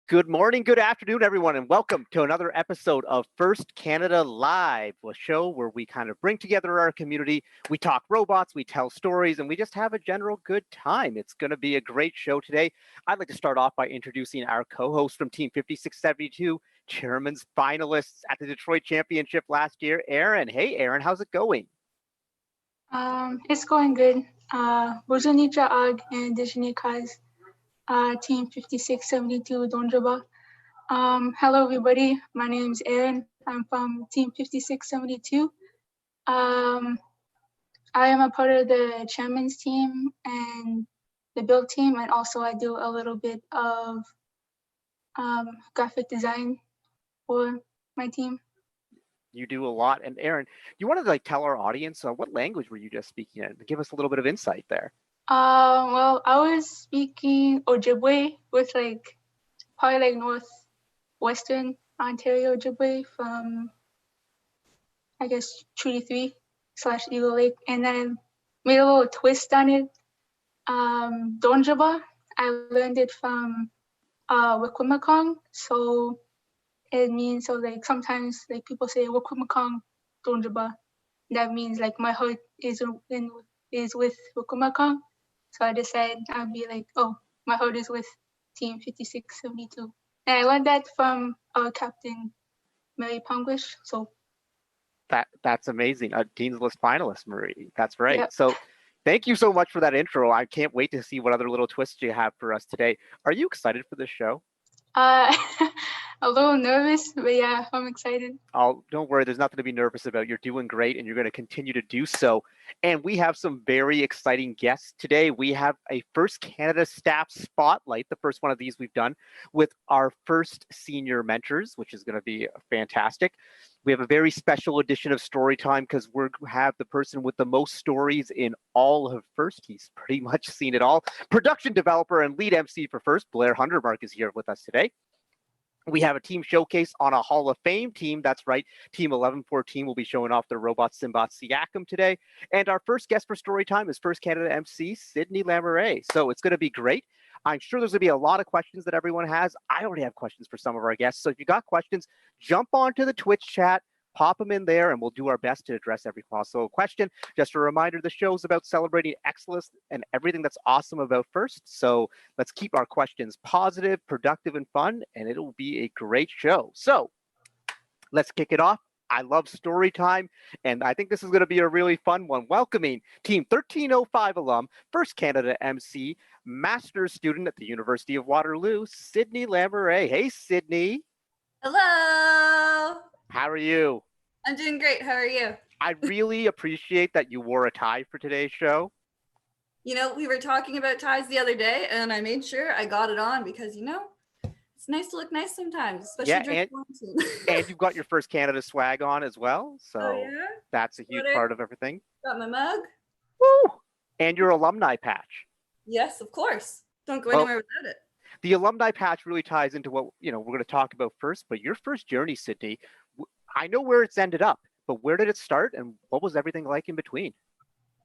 Good morning, good afternoon, everyone, and welcome to another episode of First Canada Live, a show where we kind of bring together our community. We talk robots, we tell stories, and we just have a general good time. It's going to be a great show today. I'd like to start off by introducing our co-host from Team 5672, Chairman's finalists at the Detroit Championship last year, Aaryn. Hey, Aaryn, how's it going? It's going good. Bozonitra Ag and Dijinikas, Team 5672 Donjaba. Hello, everybody. My name is Aaryn. I'm from Team 5672. I am a part of the chairman's team and the build team, and also I do a little bit of graphic design for my team. You do a lot. And Aaryn, you want to tell our audience what language were you just speaking in? Give us a little bit of insight there. Well, I was speaking Ojibwe with probably northwestern Ontario Ojibwe from, I guess, Treaty 3/Eagle Lake, and then made a little twist on it. Donjaba, I learned it from Wikwimakong, so it means, sometimes people say Wikwimakong Donjaba. That means my heart is with Wikwimakong. So I decided I'd be my heart is with Team 5672. And I learned that from our captain, Mary Ponglish. So that's amazing. A Dean's List finalist, Marie. That's right. Yep. So thank you so much for that intro. I can't wait to see what other little twists you have for us today. Are you excited for this show? A little nervous, but yeah, I'm excited. Oh, don't worry. There's nothing to be nervous about. You're doing great, and you're going to continue to do so. And we have some very exciting guests today. We have a First Canada Staff Spotlight, the first one of these we've done, with our first senior mentors, which is going to be fantastic. We have a very special edition of Storytime because we have the person with the most stories in all of First. He's pretty much seen it all. Production developer and lead MC for First, Blair Hundertmark, is here with us today. We have a team showcase on a Hall of Fame team. That's right. Team 1114 will be showing off their robot Simbotics today. And our first guest for Storytime is First Canada MC, Sydney Lamorea. So it's going to be great. I'm sure there's going to be a lot of questions that everyone has. I already have questions for some of our guests. So if you got questions, jump onto the Twitch chat, pop them in there, and we'll do our best to address every possible question. Just a reminder, the show is about celebrating excellence and everything that's awesome about First. So let's keep our questions positive, productive, and fun, and it'll be a great show. So let's kick it off. I love story time, and I think this is going to be a really fun one. Welcoming Team 1305 alum, First Canada MC, master's student at the University of Waterloo, Sydney Lamorea. Hey, Sydney. Hello. How are you? I'm doing great. How are you? I really appreciate that you wore a tie for today's show. You know, we were talking about ties the other day, and I made sure I got it on because, it's nice to look nice sometimes, especially during quarantine. And you've got your First Canada swag on as well, so that's a huge part of everything. Got my mug. Woo! And your alumni patch. Yes, of course. Don't go anywhere without it. The alumni patch really ties into what we're going to talk about first, but your first journey, Sydney, I know where it's ended up, but where did it start and what was everything like in between?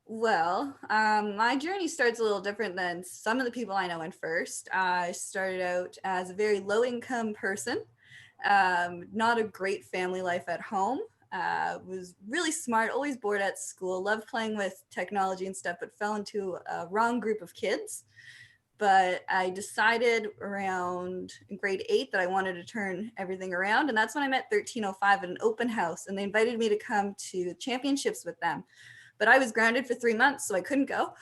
Well, my journey starts a little different than some of the people I know in First. I started out as a very low-income person, not a great family life at home, was really smart, always bored at school, loved playing with technology and stuff, but fell into a wrong group of kids. But I decided around grade 8 that I wanted to turn everything around. And that's when I met 1305 at an open house. And they invited me to come to championships with them. But I was grounded for 3 months, so I couldn't go.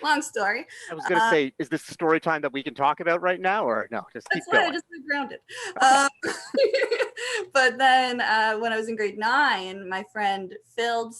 Long story. I was going to say, is this the story time that we can talk about right now? Or no, just keep going. That's why I just got grounded. But then when I was in grade 9, my friend Phil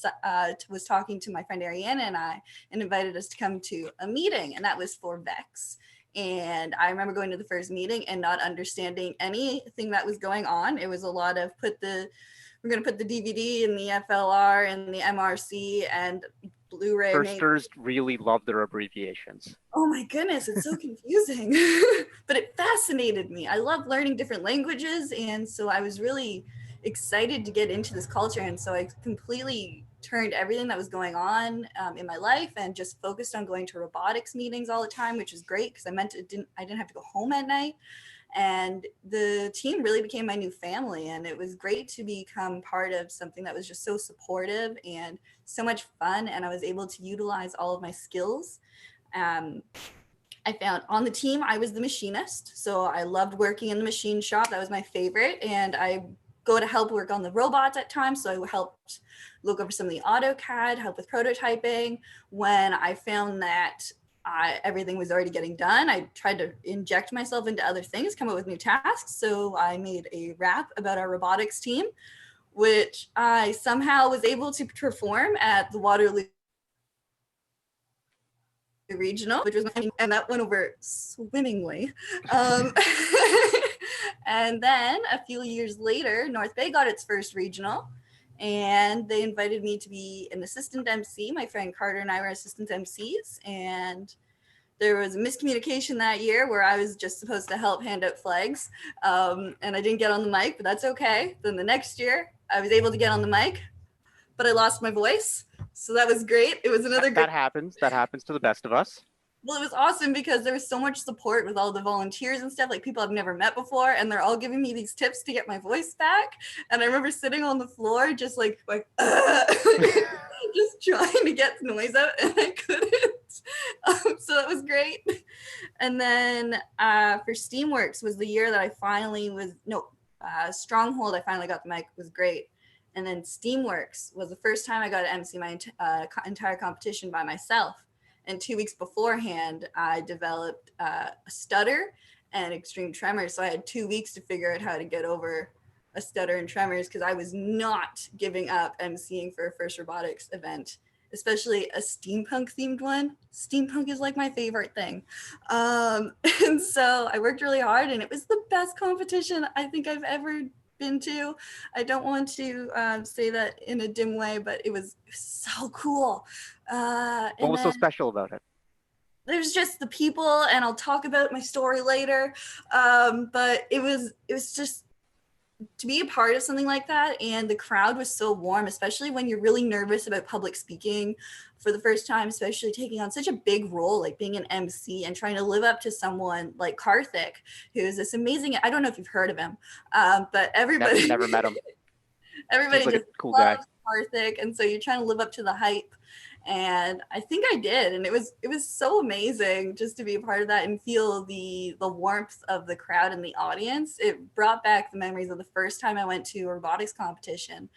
was talking to my friend Aaryn and I and invited us to come to a meeting, and that was for VEX. And I remember going to the first meeting and not understanding anything that was going on. It was a lot of we're going to put the DVD in the FLR and the MRC and Blu-ray. Firsters really love their abbreviations. Oh my goodness, it's so confusing. But it fascinated me. I love learning different languages, and so I was really excited to get into this culture. And so I completely turned everything that was going on in my life and just focused on going to robotics meetings all the time, which is great because I didn't have to go home at night. And the team really became my new family, and it was great to become part of something that was just so supportive and so much fun, and I was able to utilize all of my skills. I found on the team, I was the machinist, so I loved working in the machine shop. That was my favorite, and I go to help work on the robots at times, so I helped look over some of the AutoCAD, help with prototyping. When I found that everything was already getting done, I tried to inject myself into other things, come up with new tasks. So I made a rap about our robotics team, which I somehow was able to perform at the Waterloo Regional, which was and that went over swimmingly. And then a few years later, North Bay got its first regional, and they invited me to be an assistant MC. My friend Carter and I were assistant MCs, and there was a miscommunication that year where I was just supposed to help hand out flags, and I didn't get on the mic, but that's okay. Then the next year, I was able to get on the mic, but I lost my voice. So that was great. It was another That happens. That happens to the best of us. Well, it was awesome because there was so much support with all the volunteers and stuff, like people I've never met before, and they're all giving me these tips to get my voice back. And I remember sitting on the floor just like just trying to get the noise out, and I couldn't. So that was great. And then for Steamworks was the year that I finally Stronghold, I finally got the mic, was great. And then Steamworks was the first time I got to MC my entire competition by myself. And 2 weeks beforehand, I developed a stutter and extreme tremors. So I had 2 weeks to figure out how to get over a stutter and tremors because I was not giving up MCing for a first robotics event, especially a steampunk themed one. Steampunk is like my favorite thing. And so I worked really hard, and it was the best competition I think I've ever been to. I don't want to say that in a dim way, but it was so cool. What was so special about it? There's just the people, and I'll talk about my story later. But it was just to be a part of something like that, and the crowd was so warm, especially when you're really nervous about public speaking for the first time, especially taking on such a big role like being an MC and trying to live up to someone like Karthik, who's this amazing, I don't know if you've heard of him, but everybody never met him. Everybody like just cool loves guy. Karthik, and so you're trying to live up to the hype. And I think I did, and it was so amazing just to be a part of that and feel the warmth of the crowd and the audience. It brought back the memories of the first time I went to a robotics competition,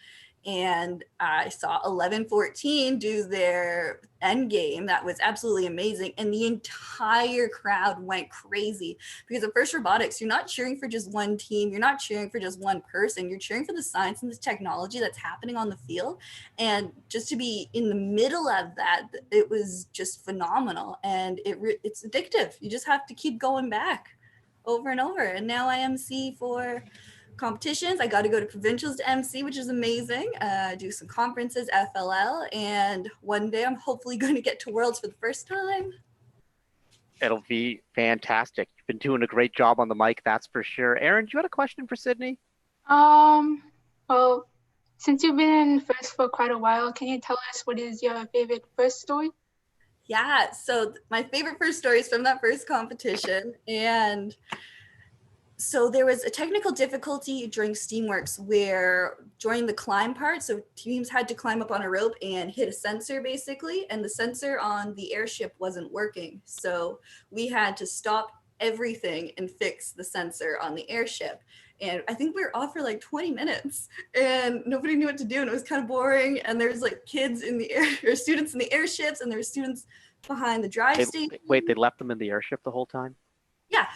and I saw 1114 do their end game. That was absolutely amazing, and the entire crowd went crazy because at First Robotics, you're not cheering for just one team, you're not cheering for just one person, you're cheering for the science and the technology that's happening on the field. And just to be in the middle of that, it was just phenomenal, and it's addictive. You just have to keep going back over and over. And now I MC for competitions. I got to go to provincials to MC, which is amazing. Do some conferences, FLL, and one day I'm hopefully going to get to Worlds for the first time. It'll be fantastic. You've been doing a great job on the mic, that's for sure. Aaryn, do you have a question for Sydney? Well, since you've been in first for quite a while, can you tell us what is your favorite first story? Yeah, so my favorite first story is from that first competition, and so there was a technical difficulty during Steamworks where during the climb part, so teams had to climb up on a rope and hit a sensor basically, and the sensor on the airship wasn't working. So we had to stop everything and fix the sensor on the airship. And I think we were off for like 20 minutes and nobody knew what to do, and it was kind of boring. And there's like kids in the air, or students in the airships, and there were students behind the drive station. Wait, they left them in the airship the whole time? Yeah.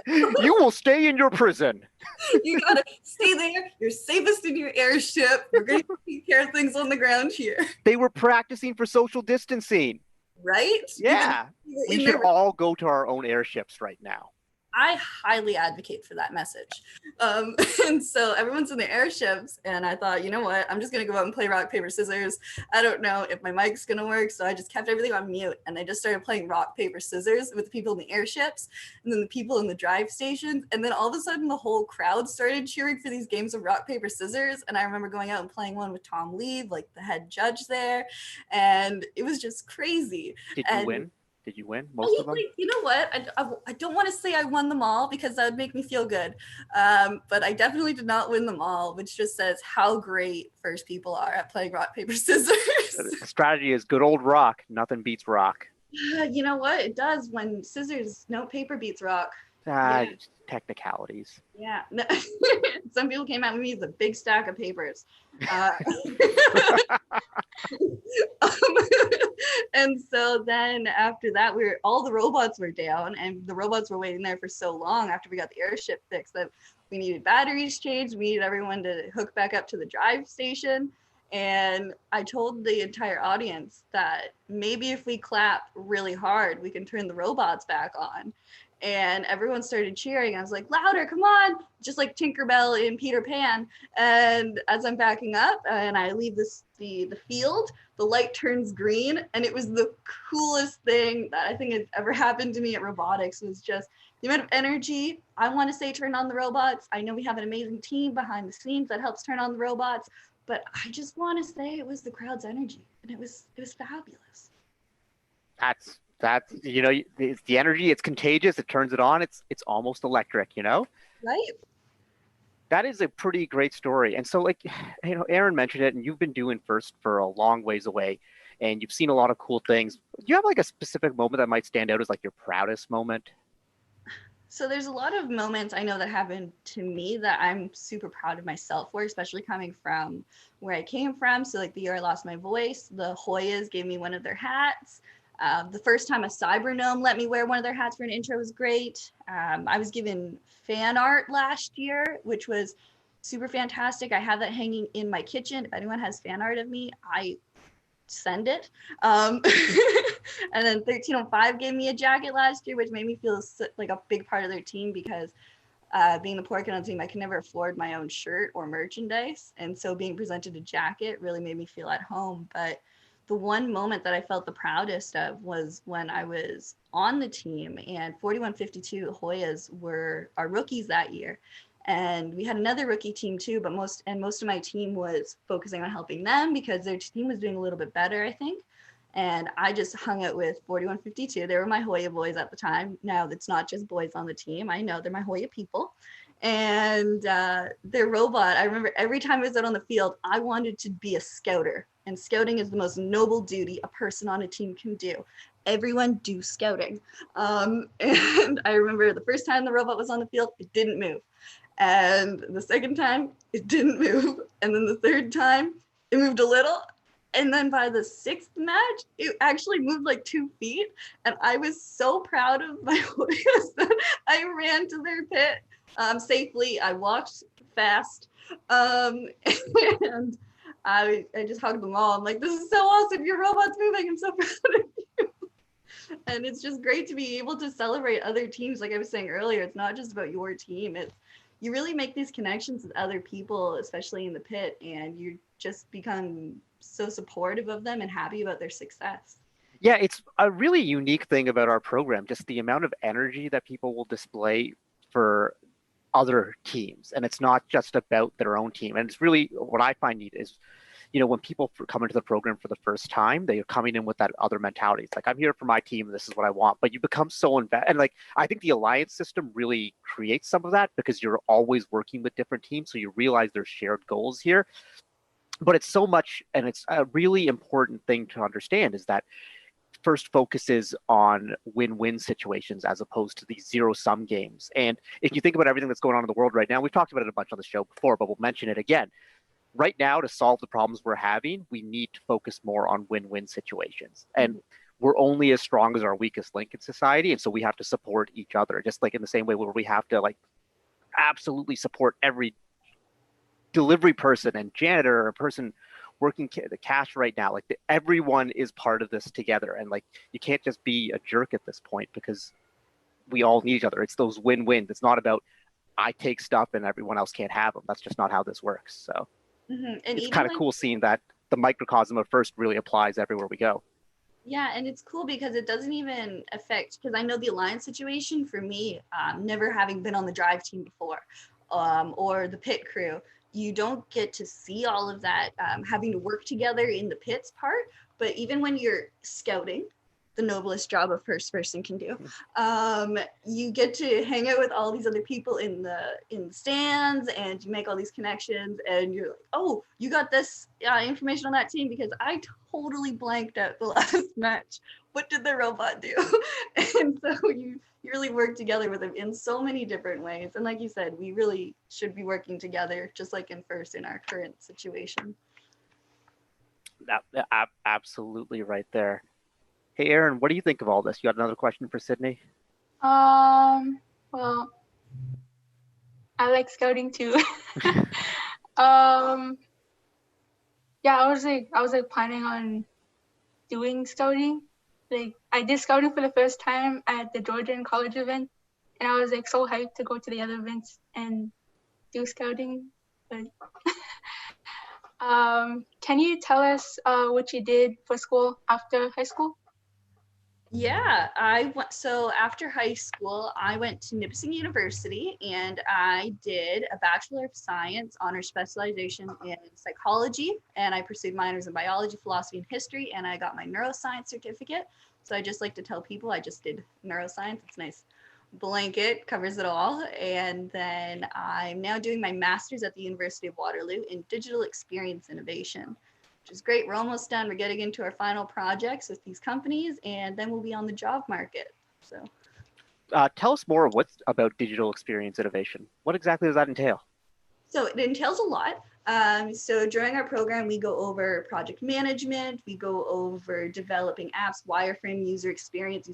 You will stay in your prison. You gotta stay there. You're safest in your airship. We're gonna take care of things on the ground here. They were practicing for social distancing. Right? Yeah. We should all go to our own airships right now. I highly advocate for that message. And so everyone's in the airships, and I thought, you know what, I'm just gonna go out and play rock, paper, scissors. I don't know if my mic's gonna work, so I just kept everything on mute, and I just started playing rock, paper, scissors with the people in the airships, and then the people in the drive stations, and then all of a sudden the whole crowd started cheering for these games of rock, paper, scissors, and I remember going out and playing one with Tom Lee, like the head judge there, and it was just crazy. Did you win? Did you win I most mean, of them? like, you know what? I don't want to say I won them all because that would make me feel good. But I definitely did not win them all, which just says how great first people are at playing rock, paper, scissors. The strategy is good old rock. Nothing beats rock. You know what? It does when scissors, no, paper beats rock. Yeah. Technicalities. Yeah. Some people came at me with a big stack of papers. And so then after that, all the robots were down, and the robots were waiting there for so long after we got the airship fixed that we needed batteries changed. We needed everyone to hook back up to the drive station. And I told the entire audience that maybe if we clap really hard, we can turn the robots back on. And everyone started cheering. I was like, louder, come on, just like Tinkerbell in Peter Pan. And as I'm backing up and I leave the field, the light turns green, and it was the coolest thing that I think had ever happened to me at Robotics. Was just the amount of energy. I want to say turn on the robots. I know we have an amazing team behind the scenes that helps turn on the robots, but I just want to say it was the crowd's energy, and it was fabulous. That's it's the energy. It's contagious. It turns it on. It's almost electric. Right. That is a pretty great story. And so, like, Aaryn mentioned it, and you've been doing First for a long ways away, and you've seen a lot of cool things. Do you have like a specific moment that might stand out as like your proudest moment? So there's a lot of moments I know that happened to me that I'm super proud of myself for, especially coming from where I came from. So like the year I lost my voice, the Hoyas gave me one of their hats. The first time a Cybernome let me wear one of their hats for an intro was great. I was given fan art last year, which was super fantastic. I have that hanging in my kitchen. If anyone has fan art of me, I send it. And then 1305 gave me a jacket last year, which made me feel like a big part of their team because being the poor kid on the team, I can never afford my own shirt or merchandise. And so being presented a jacket really made me feel at home. But the one moment that I felt the proudest of was when I was on the team and 4152 Hoyas were our rookies that year. And we had another rookie team too, but most of my team was focusing on helping them because their team was doing a little bit better, I think. And I just hung out with 4152. They were my Hoya boys at the time. Now it's not just boys on the team. I know they're my Hoya people. And their robot, I remember every time I was out on the field, I wanted to be a scouter. And scouting is the most noble duty a person on a team can do. Everyone do scouting. And I remember the first time the robot was on the field, it didn't move. And the second time, it didn't move. And then the third time, it moved a little. And then by the sixth match, it actually moved like 2 feet. And I was so proud of my Hoyas that I ran to their pit safely. I walked fast. And I just hugged them all. I'm like, this is so awesome. Your robot's moving. I'm so proud of you. And it's just great to be able to celebrate other teams. Like I was saying earlier, it's not just about your team. You really make these connections with other people, especially in the pit, and you just become so supportive of them and happy about their success. Yeah, it's a really unique thing about our program, just the amount of energy that people will display for other teams. And it's not just about their own team. And it's really what I find neat is, when people come into the program for the first time, they are coming in with that other mentality. It's like, I'm here for my team, this is what I want. But you become so invested. And like, I think the alliance system really creates some of that because you're always working with different teams. So you realize there's shared goals here. But it's so much, and it's a really important thing to understand is that First focuses on win-win situations as opposed to these zero-sum games. And if you think about everything that's going on in the world right now, we've talked about it a bunch on the show before, but we'll mention it again. Right now, to solve the problems we're having, we need to focus more on win-win situations. And we're only as strong as our weakest link in society. And so we have to support each other, just like in the same way where we have to like absolutely support every delivery person and janitor or person working the cash right now. Like everyone is part of this together. And like, you can't just be a jerk at this point because we all need each other. It's those win-wins. It's not about I take stuff and everyone else can't have them. That's just not how this works. So And it's even kind of cool seeing that the microcosm of FIRST really applies everywhere we go. Yeah, and it's cool because it doesn't even affect, because I know the alliance situation for me, never having been on the drive team before, or the pit crew, you don't get to see all of that having to work together in the pits part. But even when you're scouting, the noblest job a first person can do, you get to hang out with all these other people in the stands, and you make all these connections, and you're like, oh, you got this information on that team because I totally blanked out the last match. What did the robot do? And so you really work together with them in so many different ways. And like you said, we really should be working together, just like in FIRST in our current situation. Absolutely right there. Hey, Aaryn, what do you think of all this? You got another question for Sydney? Well, I like scouting too. Yeah, I was like planning on doing scouting. Like I did scouting for the first time at the Georgian College event, and I was like so hyped to go to the other events and do scouting. But can you tell us what you did for school after high school? Yeah, so after high school, I went to Nipissing University, and I did a Bachelor of Science honors specialization in psychology, and I pursued minors in biology, philosophy, and history, and I got my neuroscience certificate. So I just like to tell people I just did neuroscience. It's nice blanket, covers it all. And then I'm now doing my master's at the University of Waterloo in digital experience innovation, which is great. We're almost done. We're getting into our final projects with these companies, and then we'll be on the job market. So tell us more about digital experience innovation. What exactly does that entail? So it entails a lot. So during our program, we go over project management, we go over developing apps, wireframe, user experience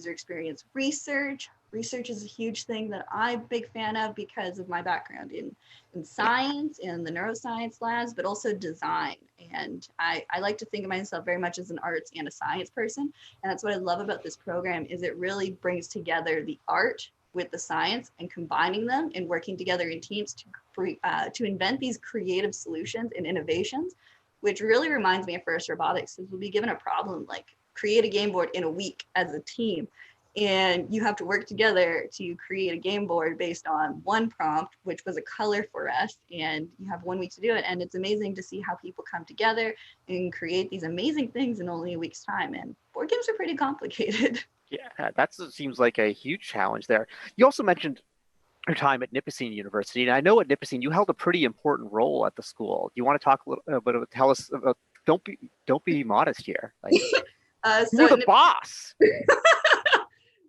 research. Research is a huge thing that I'm a big fan of because of my background in science, in the neuroscience labs, but also design. And I like to think of myself very much as an arts and a science person. And that's what I love about this program is it really brings together the art with the science and combining them and working together in teams to invent these creative solutions and innovations, which really reminds me of FIRST Robotics, because we'll be given a problem like create a game board in a week as a team. And you have to work together to create a game board based on one prompt, which was a color for us. And you have 1 week to do it. And it's amazing to see how people come together and create these amazing things in only a week's time. And board games are pretty complicated. Yeah, that seems like a huge challenge there. You also mentioned your time at Nipissing University, and I know at Nipissing you held a pretty important role at the school. Do you want to talk a little bit about, tell us about? Don't be modest here. Like, you're the boss.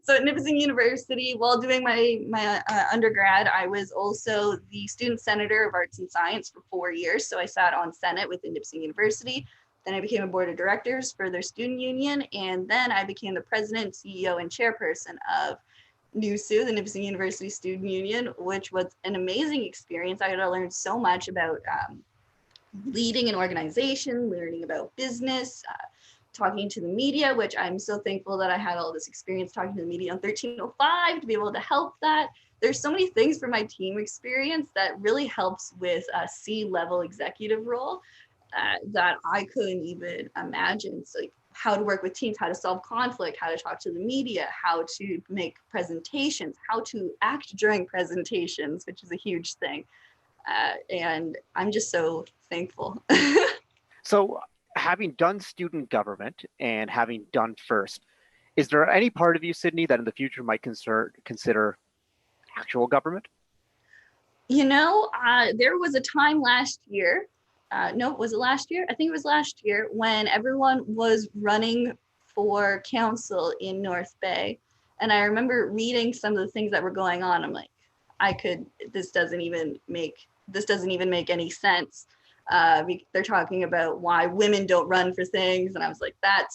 So at Nipissing University, while doing my undergrad, I was also the student senator of arts and science for 4 years. So I sat on Senate within Nipissing University. Then I became a board of directors for their student union. And then I became the president, CEO, and chairperson of NUSU, the Nipissing University Student Union, which was an amazing experience. I got to learn so much about leading an organization, learning about business, talking to the media, which I'm so thankful that I had all this experience talking to the media on 1305 to be able to help that. There's so many things from my team experience that really helps with a C-level executive role that I couldn't even imagine. So like how to work with teams, how to solve conflict, how to talk to the media, how to make presentations, how to act during presentations, which is a huge thing. And I'm just so thankful. So having done student government and having done FIRST, is there any part of you, Sydney, that in the future might consider actual government? You know, there was a time last year, no, was it last year? I think it was last year when everyone was running for council in North Bay. And I remember reading some of the things that were going on. I'm like, this doesn't even make any sense. They're talking about why women don't run for things. And I was like, that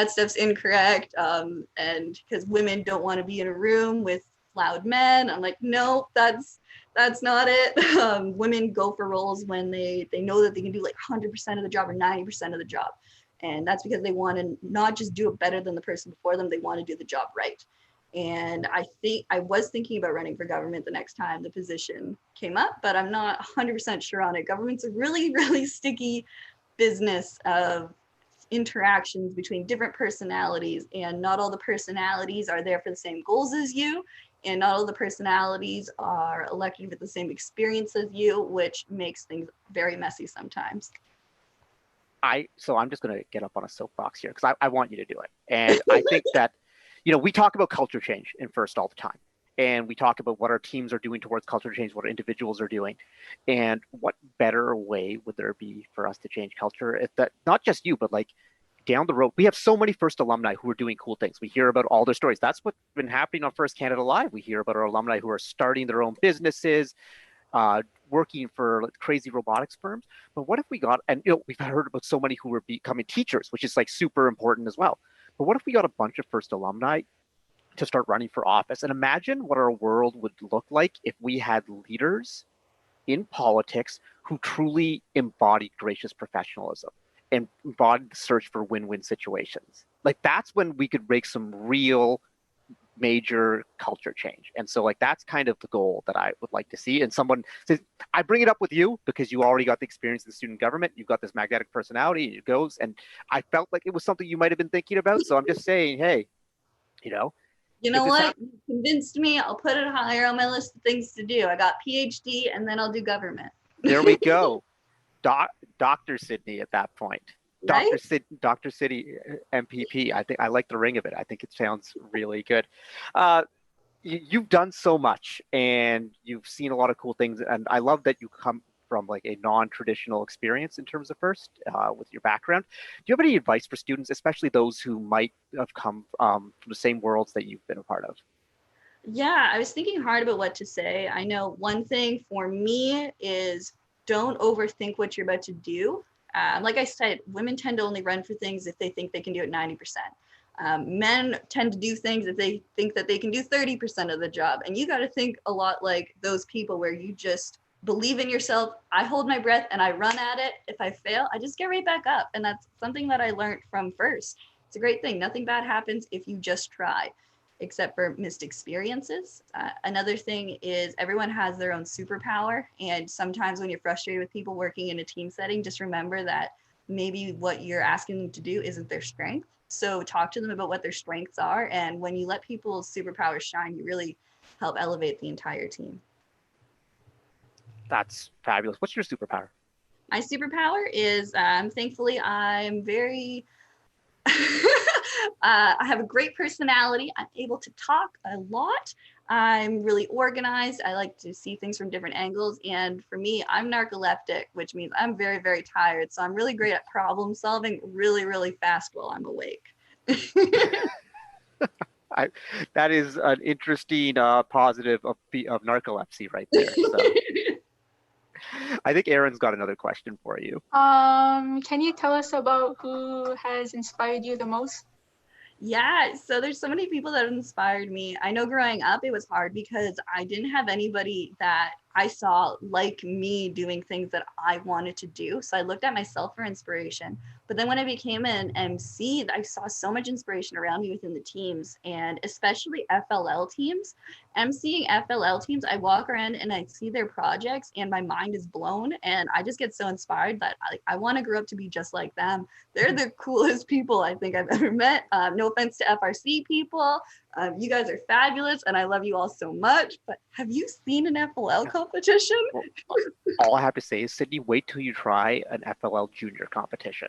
stuff's incorrect. And because women don't want to be in a room with loud men. I'm like, no, that's not it. Women go for roles when they know that they can do like 100% of the job or 90% of the job. And that's because they want to not just do it better than the person before them, they want to do the job right. And I was thinking about running for government the next time the position came up, but I'm not 100% sure on it. Government's a really, really sticky business of interactions between different personalities, and not all the personalities are there for the same goals as you, and not all the personalities are elected with the same experience as you, which makes things very messy sometimes. So I'm just going to get up on a soapbox here because I want you to do it. And I think that, we talk about culture change in First all the time. And we talk about what our teams are doing towards culture change, what individuals are doing. And what better way would there be for us to change culture if that, not just you, but like down the road, we have so many First alumni who are doing cool things. We hear about all their stories. That's what's been happening on First Canada Live. We hear about our alumni who are starting their own businesses, working for crazy robotics firms. But what if we got, and we've heard about so many who are becoming teachers, which is like super important as well. But what if we got a bunch of First alumni to start running for office? And imagine what our world would look like if we had leaders in politics who truly embodied gracious professionalism and embodied the search for win-win situations. Like that's when we could make some real major culture change. And so like that's kind of the goal that I would like to see. And someone says, I bring it up with you because you already got the experience in the student government. You've got this magnetic personality, and it goes. And I felt like it was something you might have been thinking about. So I'm just saying, hey, you know what? You convinced me. I'll put it higher on my list of things to do. I got PhD, and then I'll do government. There we go. Dr. Sydney at that point. Right? Dr. City MPP. I think I like the ring of it. I think it sounds really good. You've done so much, and you've seen a lot of cool things. And I love that you come from like a non-traditional experience in terms of First with your background. Do you have any advice for students, especially those who might have come from the same worlds that you've been a part of? Yeah, I was thinking hard about what to say. I know one thing for me is don't overthink what you're about to do. Like I said, women tend to only run for things if they think they can do it 90%. Men tend to do things if they think that they can do 30% of the job. And you got to think a lot like those people where you just believe in yourself. I hold my breath and I run at it. If I fail, I just get right back up. And that's something that I learned from First. It's a great thing. Nothing bad happens if you just try, except for missed experiences. Another thing is everyone has their own superpower. And sometimes when you're frustrated with people working in a team setting, just remember that maybe what you're asking them to do isn't their strength. So talk to them about what their strengths are. And when you let people's superpowers shine, you really help elevate the entire team. That's fabulous. What's your superpower? My superpower is thankfully I'm very I have a great personality. I'm able to talk a lot. I'm really organized. I like to see things from different angles. And for me, I'm narcoleptic, which means I'm very, very tired. So I'm really great at problem solving really, really fast while I'm awake. That is an interesting positive of narcolepsy right there. So. I think Aaryn's got another question for you. Can you tell us about who has inspired you the most? Yeah, so there's so many people that have inspired me. I know growing up, it was hard because I didn't have anybody that I saw like me doing things that I wanted to do. So I looked at myself for inspiration. But then when I became an MC, I saw so much inspiration around me within the teams, and especially FLL teams. MCing FLL teams, I walk around and I see their projects and my mind is blown, and I just get so inspired that I want to grow up to be just like them. They're the coolest people I think I've ever met. No offense to FRC people. You guys are fabulous and I love you all so much, but have you seen an FLL competition? Well, all I have to say is, Sydney, wait till you try an FLL junior competition.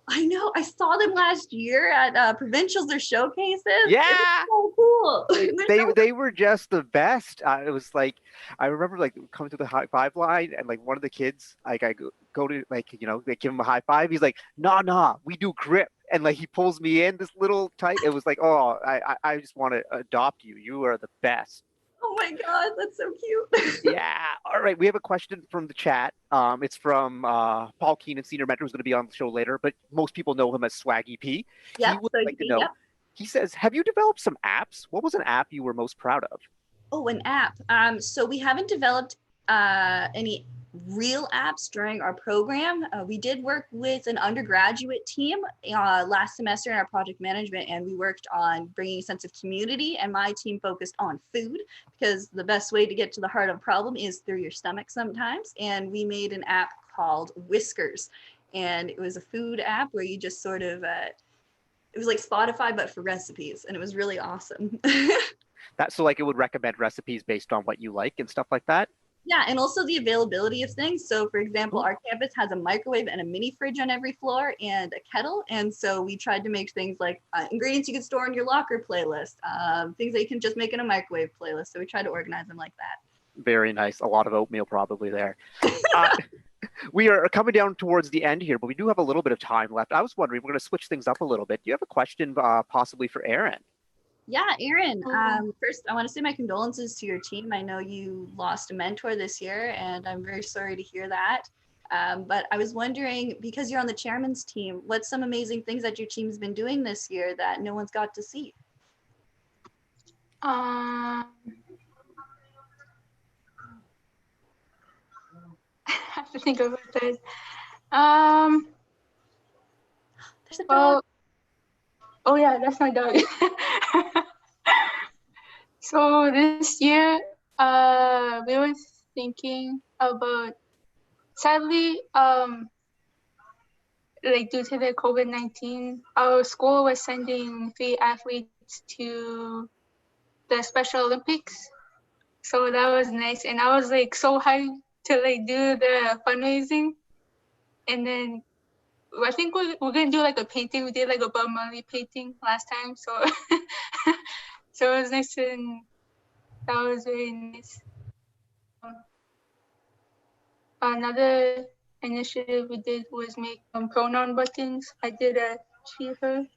I know. I saw them last year at provincials or showcases. Yeah. It was so cool. They were just the best. It was like, I remember like coming to the high five line, and like one of the kids, like I go to like, they give him a high five. He's like, nah, we do grip. And like he pulls me in this little tight. It was like, oh, I just want to adopt you. You are the best. Oh my God, that's so cute. Yeah. All right. We have a question from the chat. It's from Paul Keenan, senior mentor, who's going to be on the show later, but most people know him as Swaggy P. Yeah, he would like to know. Yep. He says, have you developed some apps? What was an app you were most proud of? Oh, an app. So we haven't developed any real apps during our program. We did work with an undergraduate team last semester in our project management, and we worked on bringing a sense of community, and my team focused on food, because the best way to get to the heart of a problem is through your stomach sometimes. And we made an app called Whiskers, and it was a food app where you just sort of, it was like Spotify, but for recipes, and it was really awesome. So like it would recommend recipes based on what you like and stuff like that? Yeah, and also the availability of things. So for example, our campus has a microwave and a mini fridge on every floor and a kettle. And so we tried to make things like ingredients you can store in your locker playlist, things that you can just make in a microwave playlist. So we tried to organize them like that. Very nice. A lot of oatmeal probably there. We are coming down towards the end here, but we do have a little bit of time left. I was wondering, we're going to switch things up a little bit. Do you have a question possibly for Aaryn? Yeah, Aaryn, first, I want to say my condolences to your team. I know you lost a mentor this year, and I'm very sorry to hear that. But I was wondering, because you're on the chairman's team, what's some amazing things that your team's been doing this year that no one's got to see? I have to think about that. There's a dog. Oh yeah, that's my dog. So this year, we were thinking about, sadly, like due to the COVID-19, our school was sending 3 athletes to the Special Olympics. So that was nice. And I was like so hyped to like do the fundraising. And then I think we're gonna do like a painting. We did like a Bob Marley painting last time, so so it was nice, and that was very nice. Another initiative we did was make pronoun buttons. I did a she, her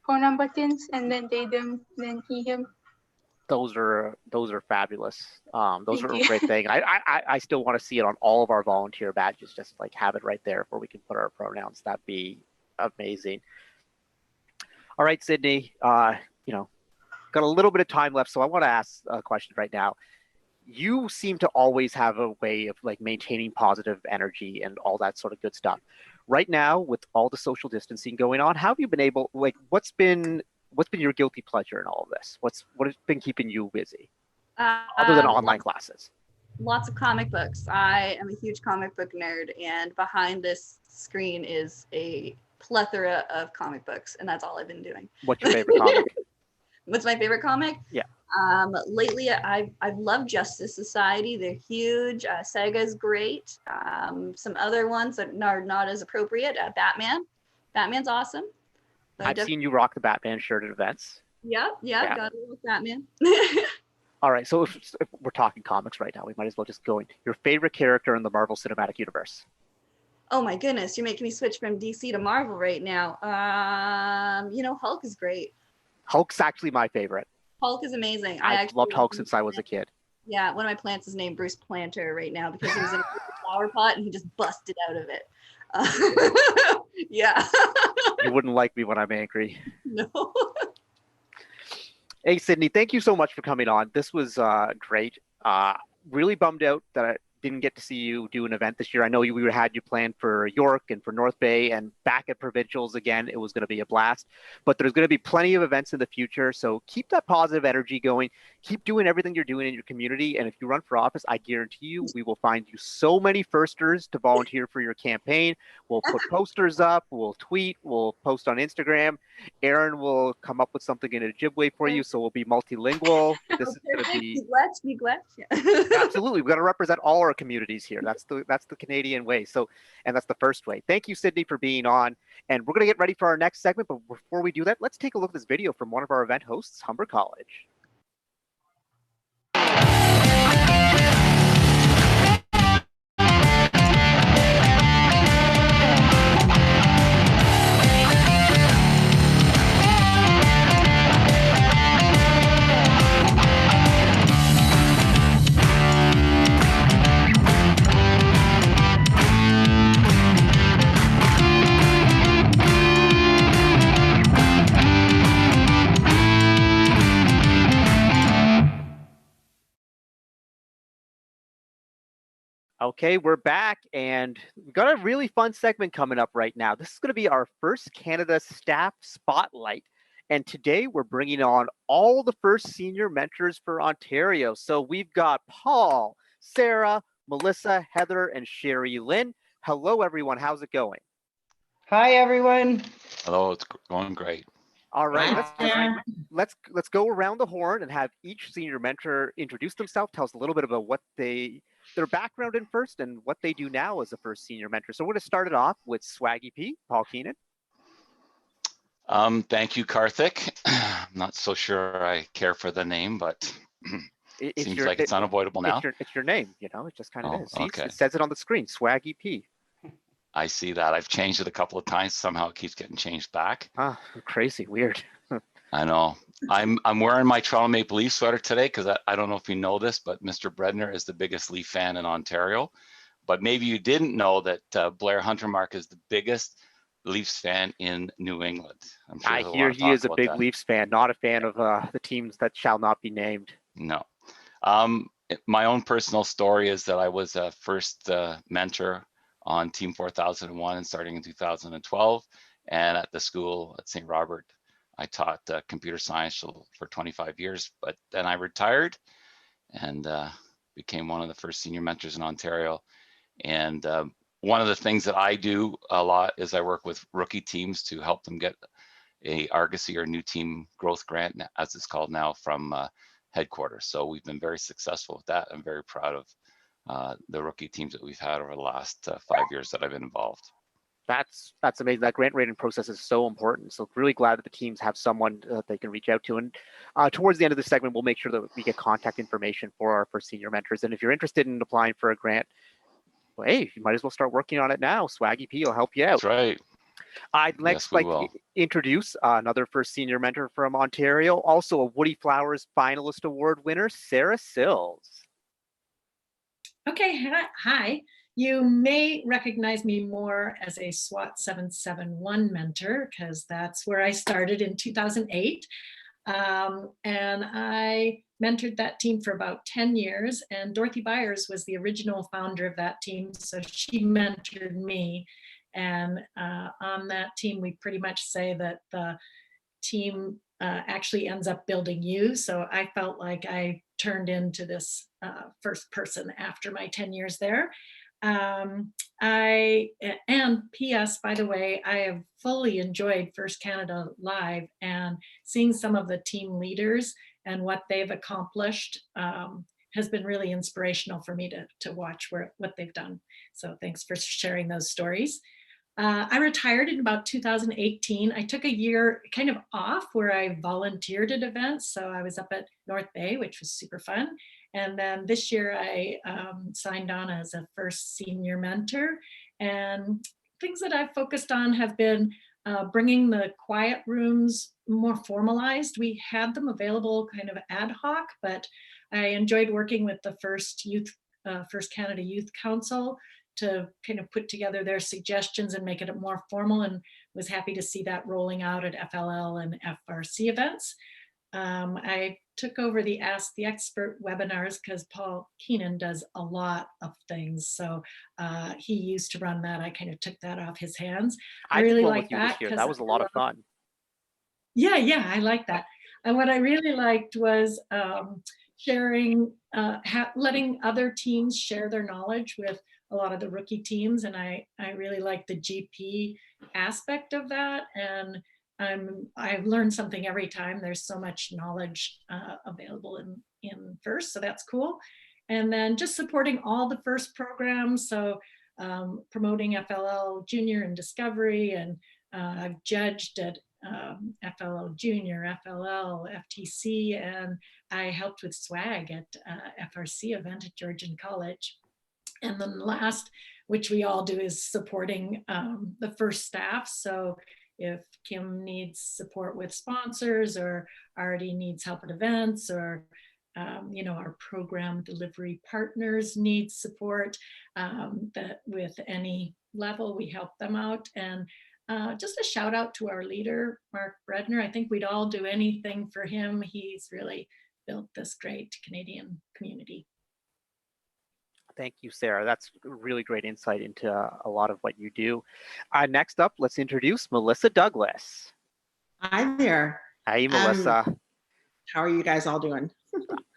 pronoun buttons, and then they, them, then he, him. Those are fabulous. Those Thank are a you. great thing. I still want to see it on all of our volunteer badges, just like have it right there where we can put our pronouns. That'd be amazing. All right, Sydney, got a little bit of time left, so I want to ask a question right now. You seem to always have a way of like maintaining positive energy and all that sort of good stuff. Right now, with all the social distancing going on, how have you been able, like, what's been your guilty pleasure in all of this? What has been keeping you busy other than online classes? Lots of comic books. I am a huge comic book nerd, and behind this screen is a plethora of comic books, and that's all I've been doing. What's your favorite comic? What's my favorite comic? Yeah. Lately, I've loved Justice Society. They're huge. Saga's great. Some other ones that are not as appropriate. Batman. Batman's awesome. I've seen you rock the Batman shirt at events. Yeah. Gotta love Batman. All right, so if we're talking comics right now, we might as well just go into your favorite character in the Marvel Cinematic Universe. Oh my goodness, you're making me switch from DC to Marvel right now. Hulk is great. Hulk's actually my favorite. Hulk is amazing. I've loved Hulk since I was a kid. Yeah, one of my plants is named Bruce Planter right now because he was in a flower pot and he just busted out of it. Yeah. You wouldn't like me when I'm angry. No. Hey, Sydney, thank you so much for coming on. This was great. Really bummed out that I didn't get to see you do an event this year. I know we had you planned for York and for North Bay and back at Provincials again. It was going to be a blast, but there's going to be plenty of events in the future. So keep that positive energy going. Keep doing everything you're doing in your community. And if you run for office, I guarantee you, we will find you so many firsters to volunteer for your campaign. We'll put posters up, we'll tweet, we'll post on Instagram. Aaryn will come up with something in Ojibwe for you. So we'll be multilingual. This is going to be absolutely. We've got to represent all our communities here. That's the Canadian way. So, and that's the first way. Thank you, Sydney, for being on. And we're going to get ready for our next segment. But before we do that, let's take a look at this video from one of our event hosts, Humber College. Okay, we're back, and we've got a really fun segment coming up right now. This is going to be our first Canada Staff Spotlight, and today we're bringing on all the first senior mentors for Ontario. So we've got Paul, Sarah, Melissa, Heather, and Sherry Lynn. Hello, everyone. How's it going? Hi, everyone. Hello, it's going great. All right, Hi. let's go around the horn and have each senior mentor introduce themselves, tell us a little bit about what their background in first and what they do now as a first senior mentor. So we're going to start it off with Swaggy P, Paul Keenan. Thank you, Karthik. I'm not so sure I care for the name, but seems like it's unavoidable now. It's your name, you know, it just kind of is. See, okay. it says it on the screen, Swaggy P. I see that. I've changed it a couple of times. Somehow it keeps getting changed back. Ah, crazy, weird. I know. I'm wearing my Toronto Maple Leaf sweater today because I don't know if you know this, but Mr. Bredner is the biggest Leaf fan in Ontario. But maybe you didn't know that Blair Hundertmark is the biggest Leafs fan in New England. I'm sure I hear he is a big Leafs fan, not a fan of the teams that shall not be named. No. My own personal story is that I was a first mentor on Team 4001 and starting in 2012. And at the school at St. Robert, I taught computer science for 25 years, but then I retired and became one of the first senior mentors in Ontario. And one of the things that I do a lot is I work with rookie teams to help them get a Argosy or new team growth grant, as it's called now, from headquarters. So we've been very successful with that. I'm very proud of the rookie teams that we've had over the last 5 years that I've been involved. That's amazing. That grant rating process is so important. So really glad that the teams have someone that they can reach out to. And towards the end of the segment, we'll make sure that we get contact information for our first senior mentors. And if you're interested in applying for a grant, well, hey, you might as well start working on it now. Swaggy P will help you out. That's right. I'd next like to introduce another first senior mentor from Ontario, also a Woody Flowers Finalist Award winner, Sarah Sills. Okay, hi. You may recognize me more as a SWAT 771 mentor because that's where I started in 2008. And I mentored that team for about 10 years, and Dorothy Byers was the original founder of that team, so she mentored me. And on that team, we pretty much say that the team actually ends up building you. So I felt like I turned into this first person after my 10 years there. And PS, by the way, I have fully enjoyed First Canada Live, and seeing some of the team leaders and what they've accomplished has been really inspirational for me to watch what they've done. So thanks for sharing those stories. I retired in about 2018. I took a year kind of off where I volunteered at events. So I was up at North Bay, which was super fun. And then this year I signed on as a first senior mentor. And things that I've focused on have been bringing the quiet rooms more formalized. We had them available kind of ad hoc, but I enjoyed working with the First Canada Youth Council to kind of put together their suggestions and make it more formal, and was happy to see that rolling out at FLL and FRC events. I took over the Ask the Expert webinars because Paul Keenan does a lot of things. So he used to run that. I kind of took that off his hands. I really like that. That was a lot of fun. Yeah, I like that. And what I really liked was sharing, letting other teams share their knowledge with a lot of the rookie teams. And I really like the GP aspect of that. And I've learned something every time. There's so much knowledge available in First, so that's cool. And then just supporting all the First programs. So promoting FLL Junior and Discovery, and I've judged at FLL Junior, FLL, FTC, and I helped with swag at FRC event at Georgian College. And then last, which we all do, is supporting the First staff. So if Kim needs support with sponsors, or Artie needs help at events, or our program delivery partners need support, that with any level, we help them out. And just a shout out to our leader, Mark Bredner. I think we'd all do anything for him. He's really built this great Canadian community. Thank you, Sarah. That's really great insight into a lot of what you do. Next up, let's introduce Melissa Douglas. Hi there. Hey, Melissa. How are you guys all doing?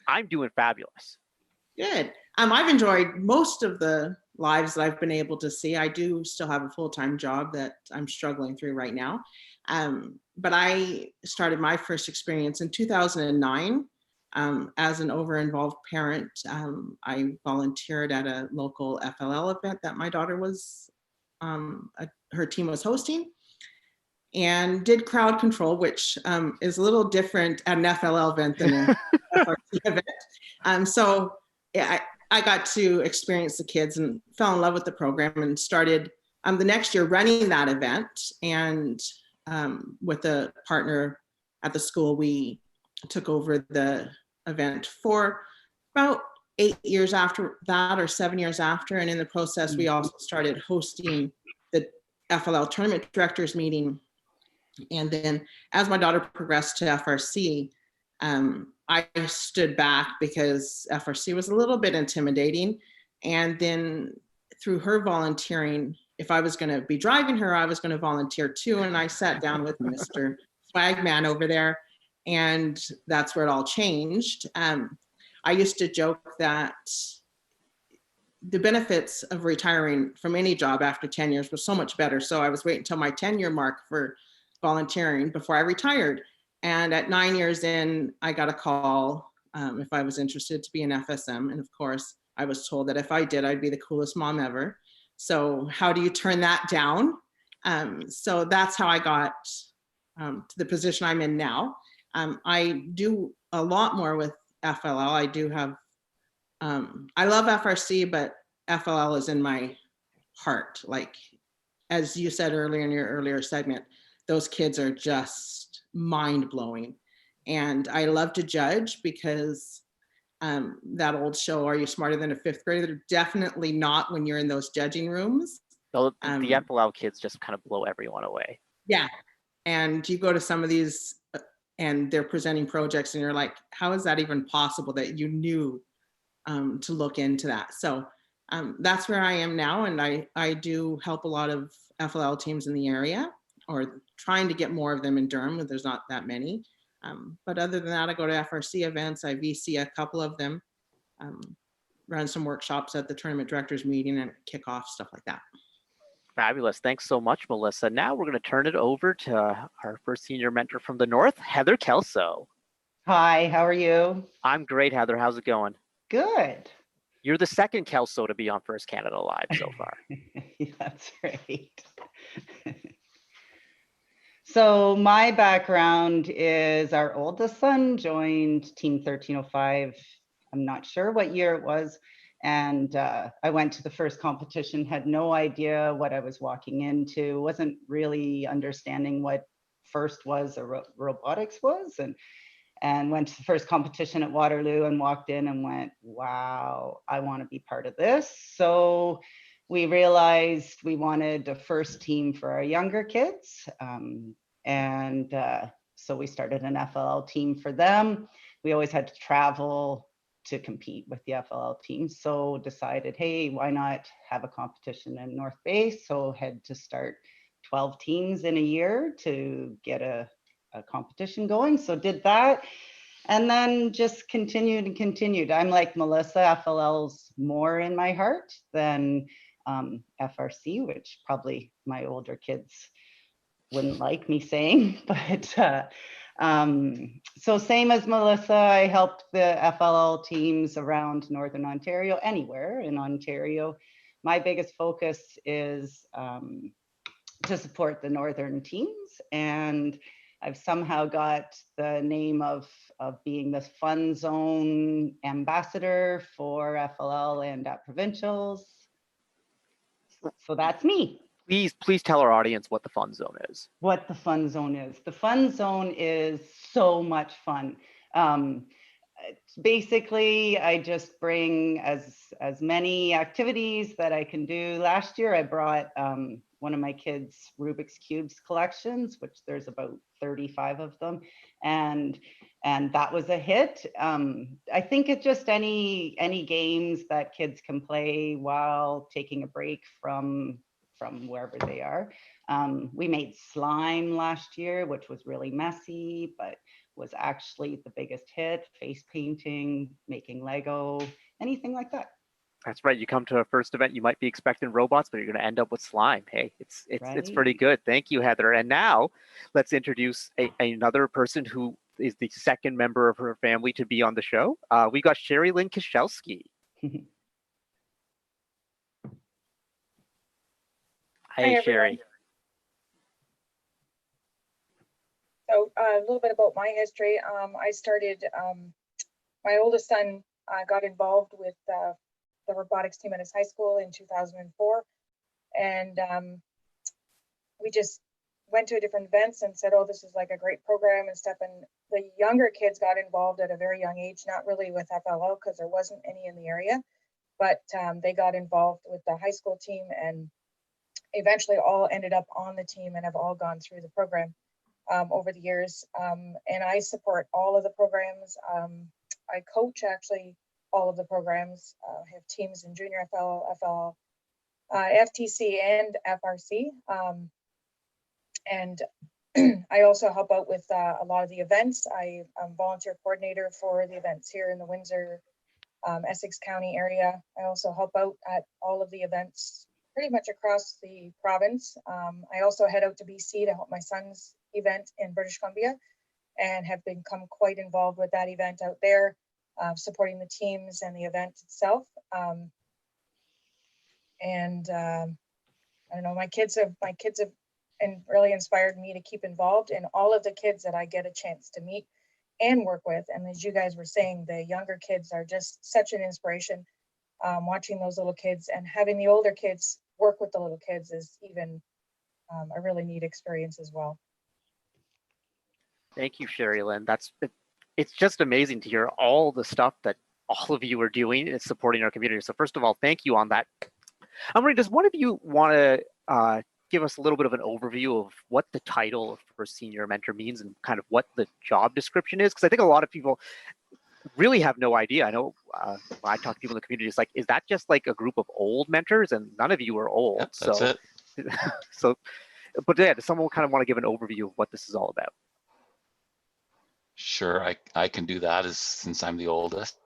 I'm doing fabulous. Good. I've enjoyed most of the lives that I've been able to see. I do still have a full-time job that I'm struggling through right now. But I started my first experience in 2009 as an over-involved parent. I volunteered at a local FLL event that my daughter was, her team was hosting, and did crowd control, which is a little different at an FLL event than an FRC event. So yeah, I got to experience the kids and fell in love with the program and started the next year running that event. And with a partner at the school, we took over the event for about 8 years after that, or 7 years after. And in the process, we also started hosting the FLL tournament directors meeting. And then as my daughter progressed to FRC, I stood back because FRC was a little bit intimidating. And then through her volunteering, if I was going to be driving her, I was going to volunteer too. And I sat down with Mr. Swagman over there, and that's where it all changed. I used to joke that the benefits of retiring from any job after 10 years was so much better. So I was waiting until my 10-year mark for volunteering before I retired. And at 9 years in, I got a call if I was interested to be an FSM. And of course, I was told that if I did, I'd be the coolest mom ever. So how do you turn that down? So that's how I got to the position I'm in now. I do a lot more with FLL. I do have, I love FRC, but FLL is in my heart. Like, as you said earlier in your earlier segment, those kids are just mind-blowing. And I love to judge because that old show, Are You Smarter Than a Fifth Grader? They're definitely not when you're in those judging rooms. The FLL kids just kind of blow everyone away. Yeah. And you go to some of these and they're presenting projects and you're like, how is that even possible that you knew to look into that? So that's where I am now. And I do help a lot of FLL teams in the area, or trying to get more of them in Durham, but there's not that many. But other than that, I go to FRC events. I VC a couple of them, run some workshops at the tournament directors meeting and kick off, stuff like that. Fabulous. Thanks so much, Melissa. Now we're going to turn it over to our first senior mentor from the North, Heather Kelso. Hi, how are you? I'm great, Heather. How's it going? Good. You're the second Kelso to be on First Canada Live so far. That's right. So my background is our oldest son joined Team 1305. I'm not sure what year it was. And I went to the first competition, had no idea what I was walking into, wasn't really understanding what first was or robotics was, and went to the first competition at Waterloo and walked in and went, wow, I want to be part of this. So we realized we wanted a first team for our younger kids. So we started an FLL team for them. We always had to travel to compete with the FLL team. So decided, hey, why not have a competition in North Bay? So had to start 12 teams in a year to get a competition going. So did that. And then just continued and continued. I'm like Melissa, FLL's more in my heart than FRC, which probably my older kids wouldn't like me saying, but so same as Melissa, I helped the FLL teams around Northern Ontario, anywhere in Ontario. My biggest focus is to support the Northern teams, and I've somehow got the name of being the Fun Zone ambassador for FLL and at Provincials. So that's me. Please tell our audience what the Fun Zone is. What the Fun Zone is. The Fun Zone is so much fun. Basically, I just bring as many activities that I can do. Last year, I brought one of my kids' Rubik's Cubes collections, which there's about 35 of them. And that was a hit. I think it's just any games that kids can play while taking a break from wherever they are. We made slime last year, which was really messy, but was actually the biggest hit. Face painting, making Lego, anything like that. That's right. You come to a first event, you might be expecting robots, but you're going to end up with slime. Hey, it's pretty Right. good. Thank you, Heather. And now let's introduce another person who is the second member of her family to be on the show. We got Sherry Lynn Koszelski. Hey, Sherry. So a little bit about my history. I started, my oldest son got involved with the robotics team at his high school in 2004. And we just went to different events and said, oh, this is like a great program and stuff. And the younger kids got involved at a very young age, not really with FLO because there wasn't any in the area, but they got involved with the high school team and eventually all ended up on the team and have all gone through the program over the years. And I support all of the programs. I coach actually all of the programs. I have teams in junior FL, FTC and FRC. And I also help out with a lot of the events. I'm volunteer coordinator for the events here in the Windsor, Essex County area. I also help out at all of the events pretty much across the province. I also head out to BC to help my son's event in British Columbia and have become quite involved with that event out there, supporting the teams and the event itself. I don't know, my kids have and really inspired me to keep involved in all of the kids that I get a chance to meet and work with. And as you guys were saying, the younger kids are just such an inspiration. Watching those little kids and having the older kids work with the little kids is even a really neat experience as well. Thank you, Sherry Lynn. It's just amazing to hear all the stuff that all of you are doing and supporting our community. So first of all, thank you on that. Aaryn, does one of you want to give us a little bit of an overview of what the title of First Senior Mentor means and kind of what the job description is? Because I think a lot of people really have no idea. I know when I talk to people in the community, it's like, is that just like a group of old mentors? And none of you are old. Yep, that's it. But yeah, does someone kind of want to give an overview of what this is all about? Sure, I can do that since I'm the oldest.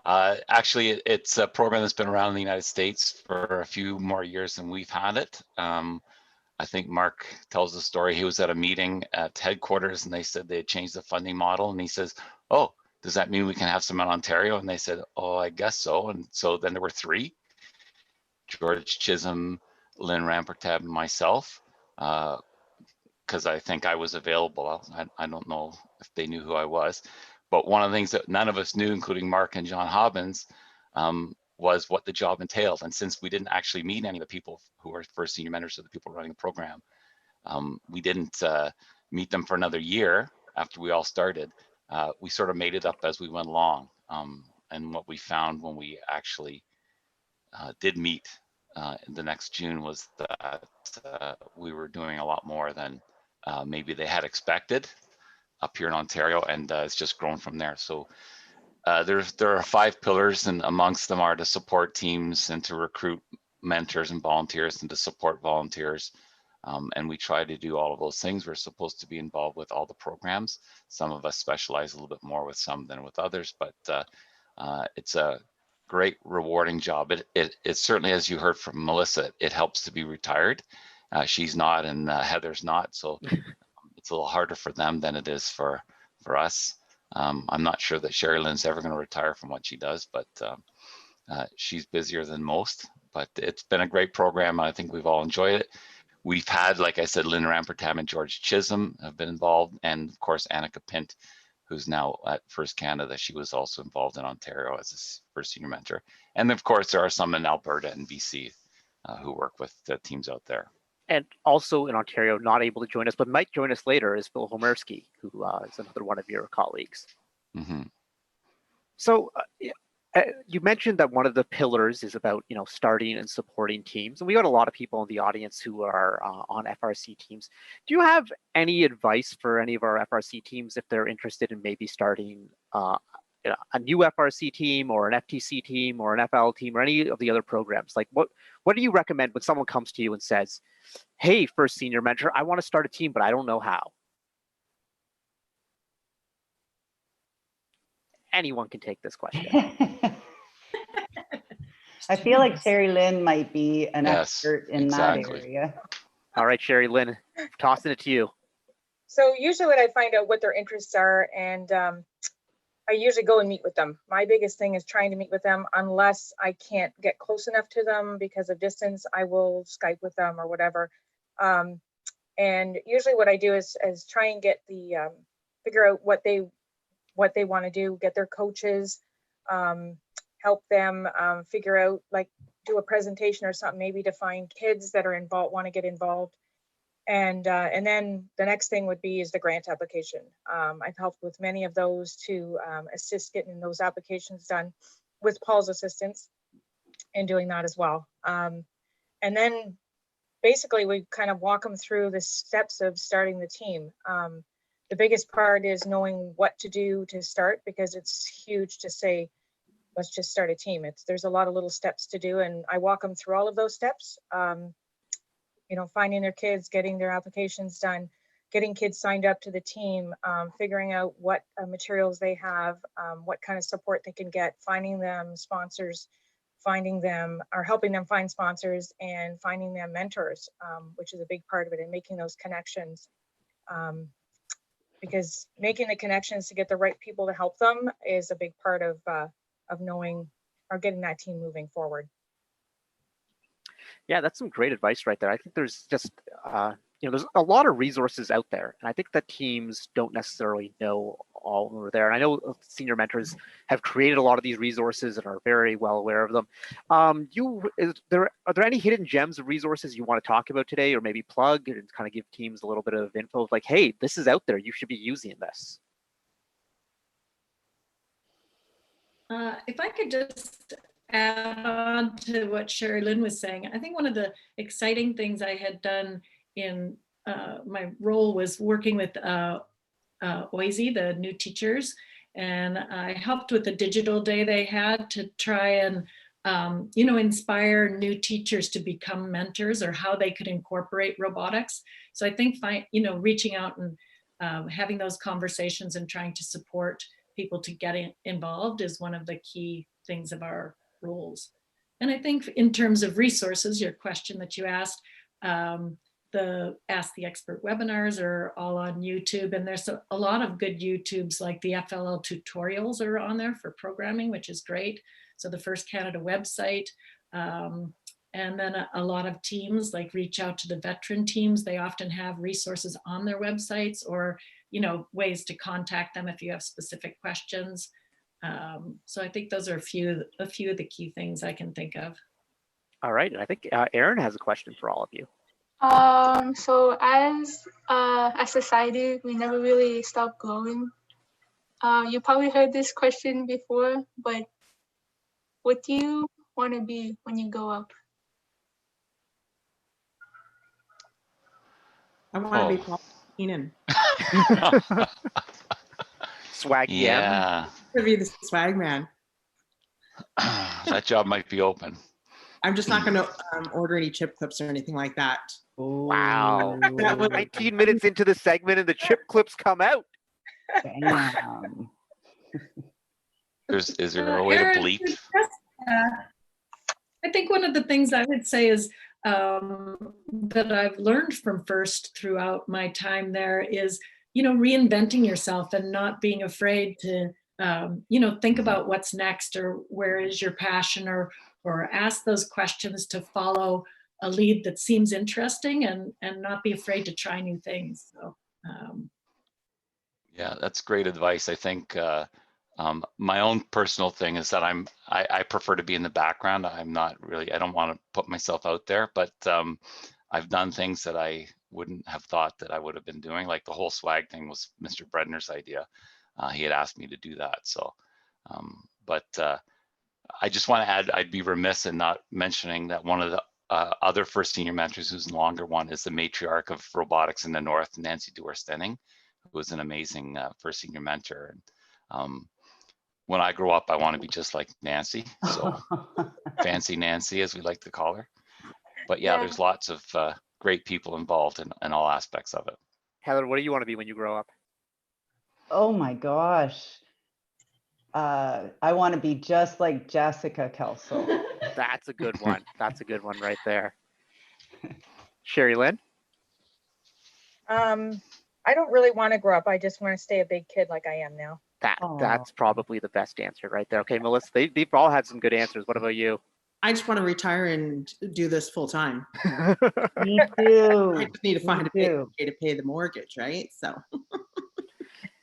Actually, it's a program that's been around in the United States for a few more years than we've had it. I think Mark tells the story. He was at a meeting at headquarters and they said they had changed the funding model. And he says, oh, does that mean we can have some in Ontario? And they said, oh, I guess so. And so then there were three, George Chisholm, Lynn Rampertab, and myself, because I think I was available. I don't know if they knew who I was. But one of the things that none of us knew, including Mark and John Hobbins, was what the job entailed. And since we didn't actually meet any of the people who were first senior mentors of the people running the program, we didn't meet them for another year after we all started. We sort of made it up as we went along. And what we found when we actually did meet the next June was that we were doing a lot more than maybe they had expected up here in Ontario, and it's just grown from there. So there are 5 pillars, and amongst them are to support teams and to recruit mentors and volunteers and to support volunteers. And we try to do all of those things. We're supposed to be involved with all the programs. Some of us specialize a little bit more with some than with others, but it's a great, rewarding job. It certainly, as you heard from Melissa, it helps to be retired. She's not, and Heather's not, so it's a little harder for them than it is for us. I'm not sure that Sherry Lynn's ever going to retire from what she does, but she's busier than most. But it's been a great program, and I think we've all enjoyed it. We've had, like I said, Lynn Rampertam and George Chisholm have been involved, and of course Annika Pint, who's now at First Canada. She was also involved in Ontario as a first senior mentor. And of course, there are some in Alberta and BC who work with the teams out there. And also in Ontario, not able to join us, but might join us later, is Phil Homerski, who is another one of your colleagues. Mm-hmm. So You mentioned that one of the pillars is about, starting and supporting teams. And we got a lot of people in the audience who are on FRC teams. Do you have any advice for any of our FRC teams if they're interested in maybe starting a new FRC team or an FTC team or an FL team or any of the other programs? Like what do you recommend when someone comes to you and says, hey, first senior mentor, I want to start a team, but I don't know how? Anyone can take this question. I feel like Sherry Lynn might be an Yes, expert in exactly. that area. All right, Sherry Lynn, tossing it to you. So usually when I find out what their interests are, and I usually go and meet with them. My biggest thing is trying to meet with them. Unless I can't get close enough to them because of distance, I will Skype with them or whatever. And usually what I do is try and get the figure out what they want to do, get their coaches, help them figure out, like do a presentation or something, maybe to find kids that are involved, want to get involved. And then the next thing would be is the grant application. I've helped with many of those to assist getting those applications done with Paul's assistance in doing that as well. And then basically we kind of walk them through the steps of starting the team. The biggest part is knowing what to do to start, because it's huge to say, let's just start a team. There's a lot of little steps to do, and I walk them through all of those steps. Finding their kids, getting their applications done, getting kids signed up to the team, figuring out what materials they have, what kind of support they can get, finding them sponsors, finding them or helping them find sponsors, and finding them mentors, which is a big part of it, and making those connections. Because making the connections to get the right people to help them is a big part of knowing or getting that team moving forward. Yeah, that's some great advice right there. I think there's just, there's a lot of resources out there, and I think that teams don't necessarily know all of them are there. And I know senior mentors have created a lot of these resources and are very well aware of them. Are there any hidden gems of resources you want to talk about today, or maybe plug and kind of give teams a little bit of info of like, hey, this is out there, you should be using this? If I could just add on to what Sherry Lynn was saying, I think one of the exciting things I had done in my role was working with OISE, the new teachers, and I helped with the digital day they had to try and inspire new teachers to become mentors, or how they could incorporate robotics. So I think reaching out and having those conversations and trying to support people to get involved is one of the key things of our roles. And I think in terms of resources, your question that you asked, the Ask the Expert webinars are all on YouTube, and there's a lot of good YouTubes, like the FLL tutorials are on there for programming, which is great. So the First Canada website, and then a lot of teams like reach out to the veteran teams. They often have resources on their websites, or ways to contact them if you have specific questions. So I think those are a few of the key things I can think of. All right, and I think Aaryn has a question for all of you. So as a society, we never really stop growing. You probably heard this question before, but what do you want to be when you grow up? I want to be Paul Keenan. Swag Yeah. To be the swag man. That job might be open. I'm just not going to order any chip clips or anything like that. Wow. That was 19 minutes into the segment and the chip clips come out. Damn. Is there a way to bleep? I think one of the things I would say is that I've learned from First throughout my time there is, reinventing yourself and not being afraid to, think about what's next, or where is your passion, or ask those questions to follow a lead that seems interesting, and not be afraid to try new things. So, yeah, that's great advice. I think my own personal thing is that I prefer to be in the background. I don't want to put myself out there, but I've done things that I wouldn't have thought that I would have been doing. Like the whole swag thing was Mr. Bredner's idea. He had asked me to do that. So, I just want to add, I'd be remiss in not mentioning that one of the other first senior mentors who's no longer one is the matriarch of robotics in the North, Nancy Dewar-Stenning, who was an amazing first senior mentor. And when I grow up, I want to be just like Nancy. So fancy Nancy, as we like to call her. But yeah, there's lots of great people involved in all aspects of it. Heather, what do you want to be when you grow up? Oh my gosh. I want to be just like Jessica Kelso. That's a good one. That's a good one right there. Sherry Lynn? I don't really want to grow up. I just want to stay a big kid like I am now. That's probably the best answer right there. Okay, Melissa, they've all had some good answers. What about you? I just want to retire and do this full time. Me too. I just need to find a way to pay the mortgage, right?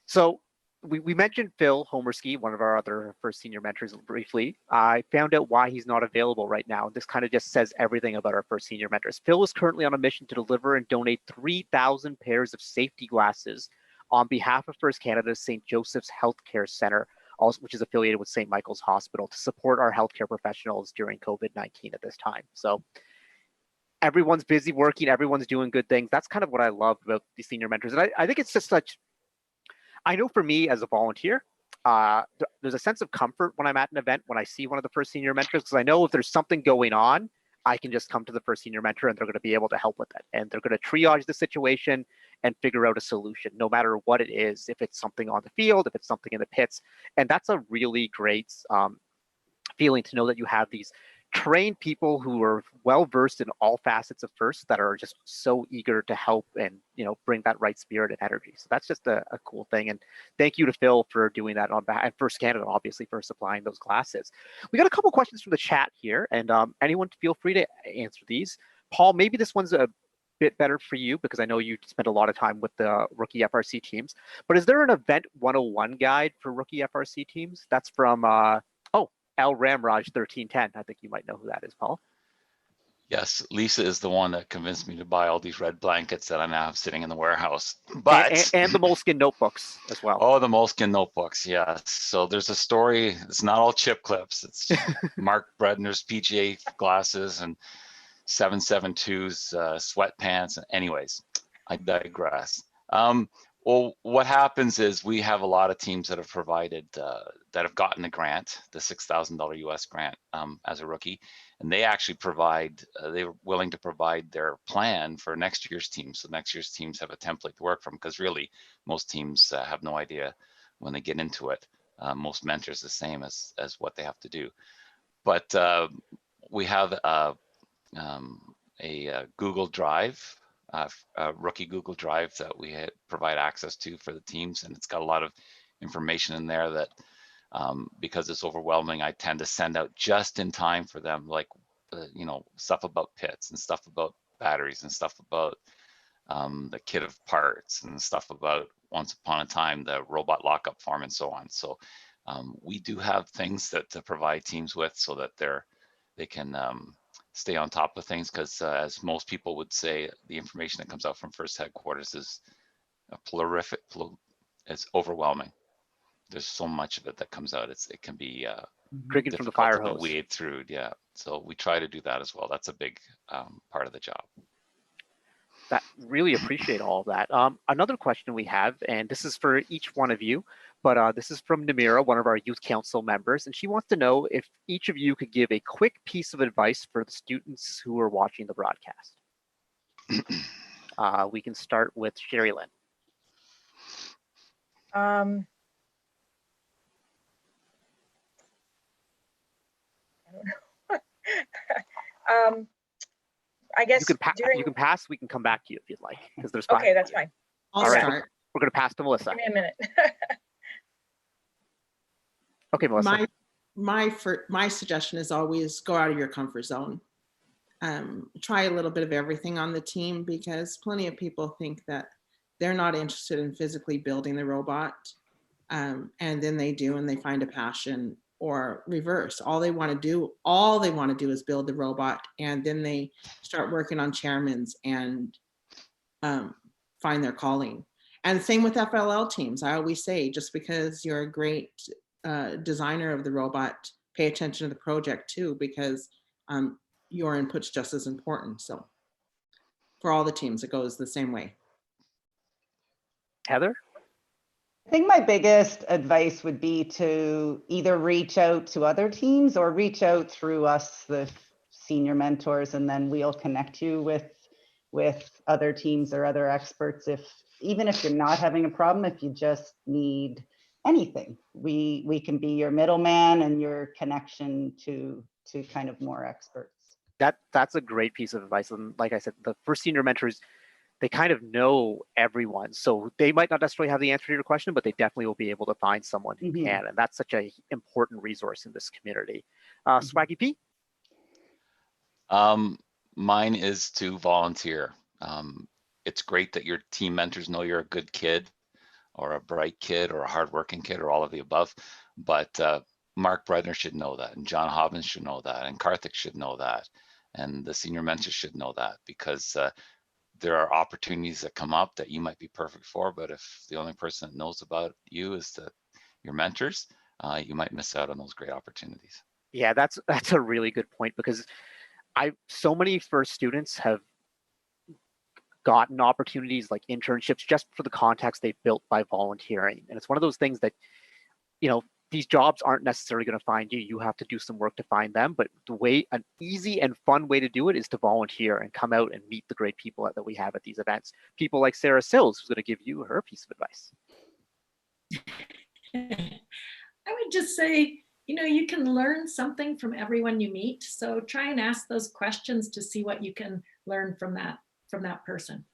So we mentioned Phil Homerski, one of our other first senior mentors, briefly. I found out why he's not available right now. This kind of just says everything about our first senior mentors. Phil is currently on a mission to deliver and donate 3,000 pairs of safety glasses on behalf of First Canada's St. Joseph's Healthcare Centre, which is affiliated with St. Michael's Hospital, to support our healthcare professionals during COVID-19 at this time. So everyone's busy working, everyone's doing good things. That's kind of what I love about these senior mentors. And I think it's just such, I know for me as a volunteer, there's a sense of comfort when I'm at an event, when I see one of the first senior mentors, because I know if there's something going on, I can just come to the first senior mentor and they're going to be able to help with it. And they're going to triage the situation and figure out a solution, no matter what it is, if it's something on the field, if it's something in the pits. And that's a really great feeling to know that you have these trained people who are well versed in all facets of first, that are just so eager to help and bring that right spirit and energy. So that's just a cool thing. And thank you to Phil for doing that on behalf, and First Canada, obviously, for supplying those glasses. We got a couple questions from the chat here, and anyone feel free to answer these. Paul, maybe this one's a bit better for you because I know you spent a lot of time with the rookie FRC teams, but is there an event 101 guide for rookie FRC teams? That's from L Ramraj 1310. I think you might know who that is, Paul. Yes, Lisa is the one that convinced me to buy all these red blankets that I now have sitting in the warehouse. But and the moleskin notebooks as well. Oh, the moleskin notebooks, yes. So there's a story. It's not all chip clips. It's Mark Bredner's PGA glasses and 772's sweatpants. Anyways, I digress. Well, what happens is we have a lot of teams that have provided, that have gotten the grant, the $6,000 US grant as a rookie, and they actually provide, they were willing to provide their plan for next year's team. So next year's teams have a template to work from, because really most teams have no idea when they get into it. Most mentors the same as what they have to do. But we have a Google Drive, rookie Google Drive that we provide access to for the teams, and it's got a lot of information in there that because it's overwhelming, I tend to send out just in time for them, like stuff about pits and stuff about batteries and stuff about the kit of parts and stuff about once upon a time the robot lockup form and so on. So we do have things that to provide teams with so that they can stay on top of things, because as most people would say, the information that comes out from first headquarters is it's overwhelming. There's so much of it that comes out. It can be drinking from the fire hose. Wade through, yeah. So we try to do that as well. That's a big part of the job. That really appreciate all of that. Another question we have, and this is for each one of you, but this is from Namira, one of our youth council members, and she wants to know if each of you could give a quick piece of advice for the students who are watching the broadcast. We can start with Sherry Lynn. I don't know. I guess you can pass. We can come back to you if you'd like, because there's 5. Okay, that's fine. I'll start. We're going to pass to Melissa. Give me a minute. Okay, Melissa. My suggestion is always go out of your comfort zone. Try a little bit of everything on the team, because plenty of people think that they're not interested in physically building the robot, and then they do, and they find a passion, or reverse. All they want to do is build the robot, and then they start working on chairmans and find their calling. And same with FLL teams. I always say, just because you're a great designer of the robot pay attention to the project too, because your input's just as important. So for all the teams, it goes the same way. Heather? I think my biggest advice would be to either reach out to other teams or reach out through us, the senior mentors, and then we'll connect you with other teams or other experts. Even if you're not having a problem, if you just need anything, we can be your middleman and your connection to kind of more experts. That's a great piece of advice. And like I said, the first senior mentors, they kind of know everyone. So they might not necessarily have the answer to your question, but they definitely will be able to find someone who can. And that's such an important resource in this community. Swaggy P? Mine is to volunteer. It's great that your team mentors know you're a good kid or a bright kid or a hardworking kid or all of the above, but Mark Breitner should know that, and John Hobbins should know that, and Karthik should know that, and the senior mentors should know that, because there are opportunities that come up that you might be perfect for, but if the only person that knows about you is your mentors, you might miss out on those great opportunities. Yeah, that's a really good point, because so many first students have gotten opportunities like internships just for the contacts they built by volunteering. And it's one of those things that, these jobs aren't necessarily going to find you. You have to do some work to find them. But an easy and fun way to do it is to volunteer and come out and meet the great people that we have at these events. People like Sarah Sills, who's going to give you her piece of advice. I would just say, you can learn something from everyone you meet. So try and ask those questions to see what you can learn from that person.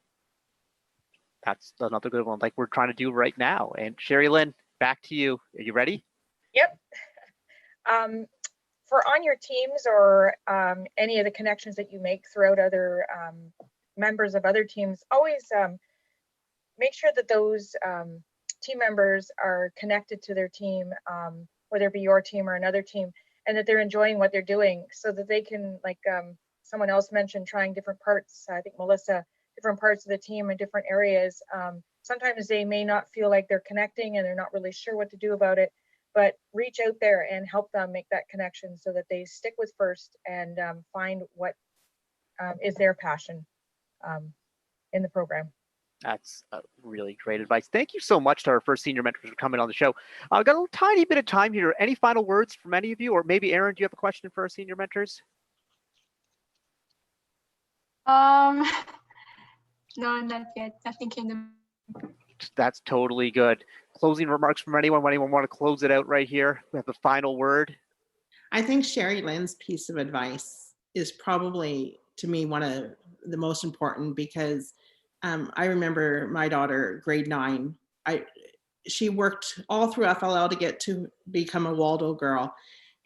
That's another good one, like we're trying to do right now. And Sherry Lynn, back to you. Are you ready? Yep. For on your teams or any of the connections that you make throughout other members of other teams, always make sure that those team members are connected to their team, whether it be your team or another team, and that they're enjoying what they're doing, so that they can, like someone else mentioned, trying different parts. I think Melissa, different parts of the team in different areas. Sometimes they may not feel like they're connecting and they're not really sure what to do about it, but reach out there and help them make that connection so that they stick with FIRST and find what is their passion in the program. That's a really great advice. Thank you so much to our first senior mentors for coming on the show. I've got a tiny bit of time here. Any final words from any of you? Or maybe Aaryn, do you have a question for our senior mentors? No, not yet. Nothing came to. That's totally good. Closing remarks from anyone? Anyone want to close it out right here? We have the final word. I think Sherry Lynn's piece of advice is probably, to me, one of the most important, because I remember my daughter, grade 9, she worked all through FLL to get to become a Waldo girl,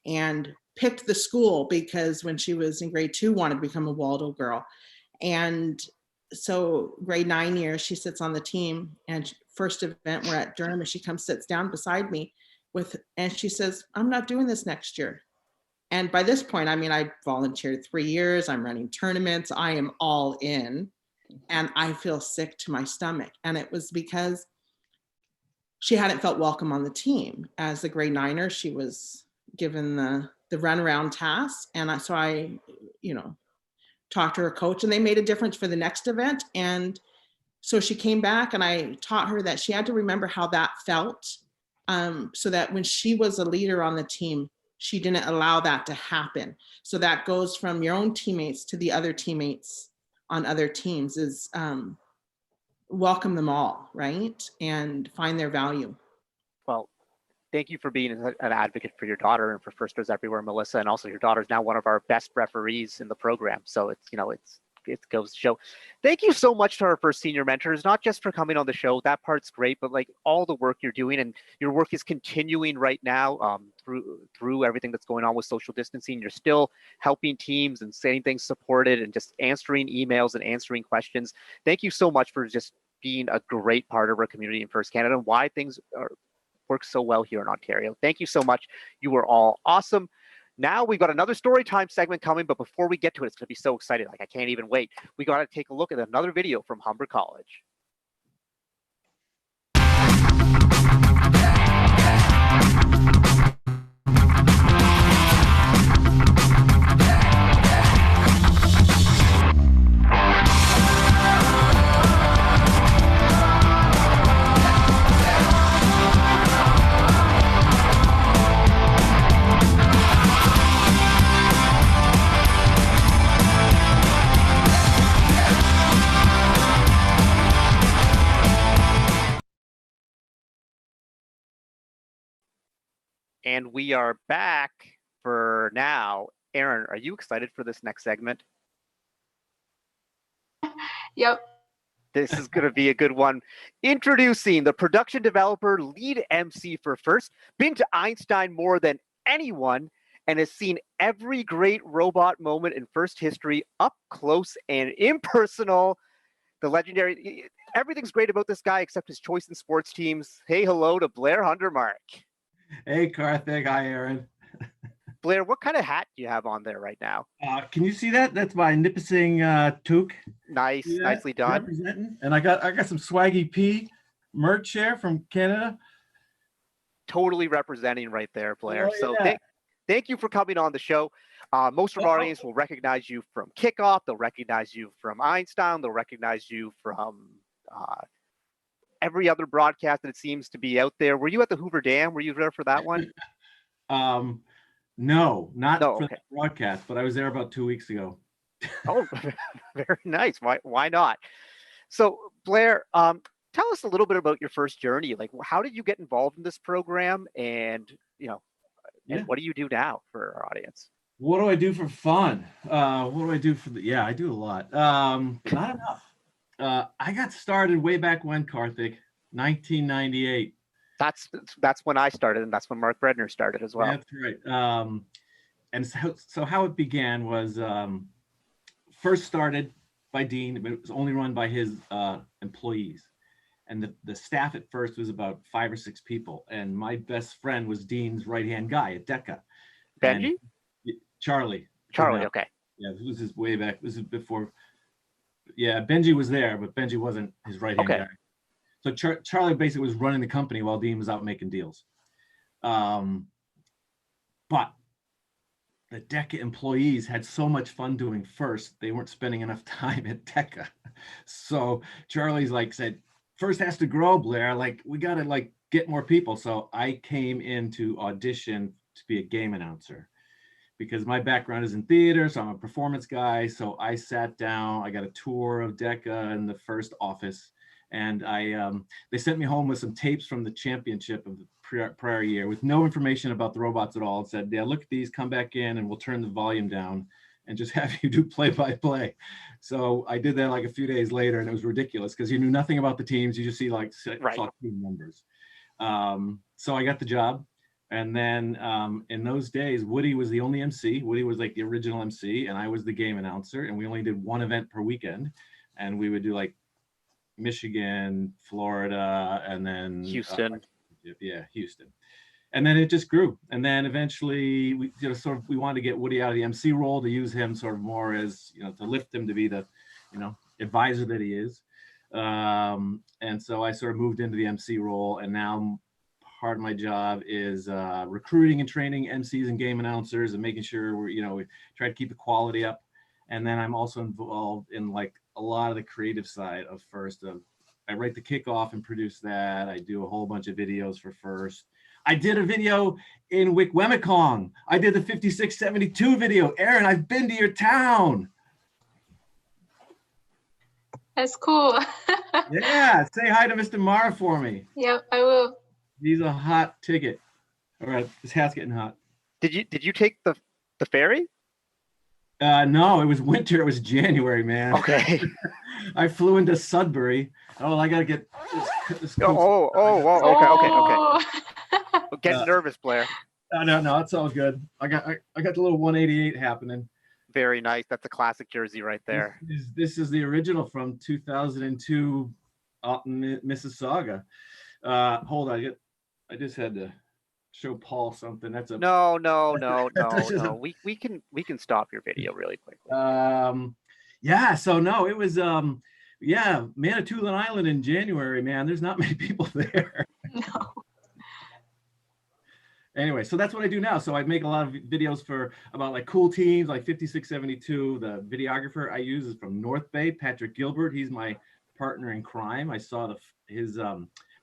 and picked the school because when she was in grade 2, wanted to become a Waldo girl. And so grade 9 year, she sits on the team, and first event we're at Durham, and she comes, sits down beside me and she says, I'm not doing this next year. And by this point, I volunteered 3 years, I'm running tournaments, I am all in, and I feel sick to my stomach. And it was because she hadn't felt welcome on the team. As the grade 9er, she was given the runaround task. And so I talked to her coach, and they made a difference for the next event. And so she came back, and I taught her that she had to remember how that felt, so that when she was a leader on the team, she didn't allow that to happen. So that goes from your own teammates to the other teammates on other teams, is welcome them all, right? And find their value. Well, thank you for being an advocate for your daughter and for Firsters Everywhere, Melissa. And also your daughter is now one of our best referees in the program. So it goes to show. Thank you so much to our first senior mentors, not just for coming on the show, that part's great, but like all the work you're doing, and your work is continuing right now through everything that's going on with social distancing. You're still helping teams and saying things supported and just answering emails and answering questions. Thank you so much for just being a great part of our community in First Canada and why things work so well here in Ontario. Thank you so much. You are all awesome. Now we've got another story time segment coming, but before we get to it, it's going to be so exciting. Like I can't even wait. We got to take a look at another video from Humber College. And we are back for now. Aaryn, are you excited for this next segment? Yep. This is going to be a good one. Introducing the production developer, lead MC for First, been to Einstein more than anyone, and has seen every great robot moment in First history up close and impersonal. The legendary, everything's great about this guy except his choice in sports teams. Hey, hello to Blair Hundertmark. Hey, Karthik. Hi, Aaryn. Blair, what kind of hat do you have on there right now? Can you see that? That's my Nipissing toque. Nice, nicely done. Representing. And I got some Swaggy P merch here from Canada. Totally representing right there, Blair. Oh, So yeah. thank you for coming on the show. Most of our audience will recognize you from Kickoff. They'll recognize you from Einstein. They'll recognize you from every other broadcast that it seems to be out there. Were you at the Hoover Dam? Were you there for that one? No, not for okay. the broadcast, but I was there about 2 weeks ago. Oh, very nice. Why not? So Blair, tell us a little bit about your first journey. Like, how did you get involved in this program? And, and what do you do now for our audience? What do I do for fun? What do I do for I do a lot. Not enough. I got started way back when, Karthik, 1998. That's when I started, and that's when Mark Bredner started as well. That's right. And so how it began was first started by Dean, but it was only run by his employees. And the staff at first was about 5 or 6 people. And my best friend was Dean's right-hand guy at DECA. Benji? Charlie. Charlie, okay. Yeah, this was way back. This is before. Yeah, Benji was there, but Benji wasn't his right-hand guy. So Charlie basically was running the company while Dean was out making deals. But the DECA employees had so much fun doing First, they weren't spending enough time at DECA. So Charlie's said, First has to grow, Blair. We got to get more people. So I came in to audition to be a game announcer because my background is in theater. So I'm a performance guy. So I sat down, I got a tour of DECA in the First office. And they sent me home with some tapes from the championship of the prior year with no information about the robots at all. It said, yeah, look at these, come back in and we'll turn the volume down and just have you do play-by-play. So I did that a few days later, and it was ridiculous because you knew nothing about the teams. You just see saw team numbers. So I got the job. And then in those days, Woody was the only MC. Woody was the original MC, and I was the game announcer. And we only did one event per weekend. And we would do Michigan, Florida, and then Houston. Houston. And then it just grew. And then eventually we we wanted to get Woody out of the MC role to use him sort of more as, to lift him to be the, advisor that he is. And so I sort of moved into the MC role, and now part of my job is recruiting and training MCs and game announcers and making sure we try to keep the quality up. And then I'm also involved in a lot of the creative side of First. I write the kickoff and produce that. I do a whole bunch of videos for First. I did a video in Wikwemikong. I did the 5672 video. Aaryn, I've been to your town. That's cool. Yeah, say hi to Mr. Mara for me. Yep, I will. He's a hot ticket. All right, this hat's getting hot. Did you take the ferry? No, it was winter. It was January, man. Okay. I flew into Sudbury. Oh, I gotta get this. Okay. Getting nervous, Blair. No, it's all good. I got the little 188 happening. Very nice. That's a classic jersey right there. This is the original from 2002 out in Mississauga. Hold on, I just had to show Paul something. That's a no. We can stop your video really quickly. Yeah. So no, it was Manitoulin Island in January. Man, there's not many people there. No. Anyway, so that's what I do now. So I make a lot of videos about cool teams like 5672. The videographer I use is from North Bay, Patrick Gilbert. He's my partner in crime. I saw his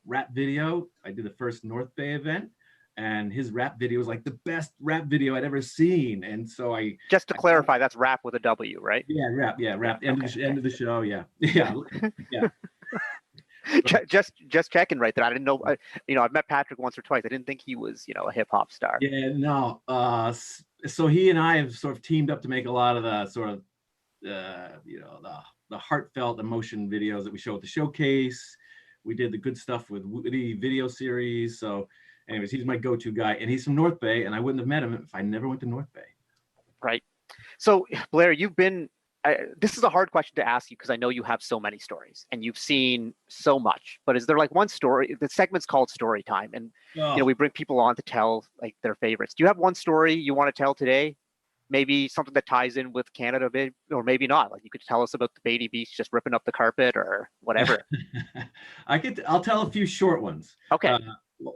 rap video. I did the first North Bay event, and his rap video was the best rap video I'd ever seen. And so just to clarify, that's rap with a W, right? Yeah, rap. Yeah, rap. End of the show. Yeah. Just checking right there. I didn't know. I've met Patrick once or twice. I didn't think he was, a hip hop star. Yeah, no. So he and I have sort of teamed up to make a lot of the sort of, the heartfelt emotion videos that we show at the showcase. We did the good stuff with Woody video series. So, anyways, he's my go-to guy, and he's from North Bay, and I wouldn't have met him if I never went to North Bay. Right. So, Blair, you've been. This is a hard question to ask you because I know you have so many stories and you've seen so much. But is there like one story? The segment's called Story Time, and we bring people on to tell like their favorites. Do you have one story you want to tell today? Maybe something that ties in with Canada, or maybe not. Like you could tell us about the Beatty Beach just ripping up the carpet or whatever. I'll tell a few short ones. Okay.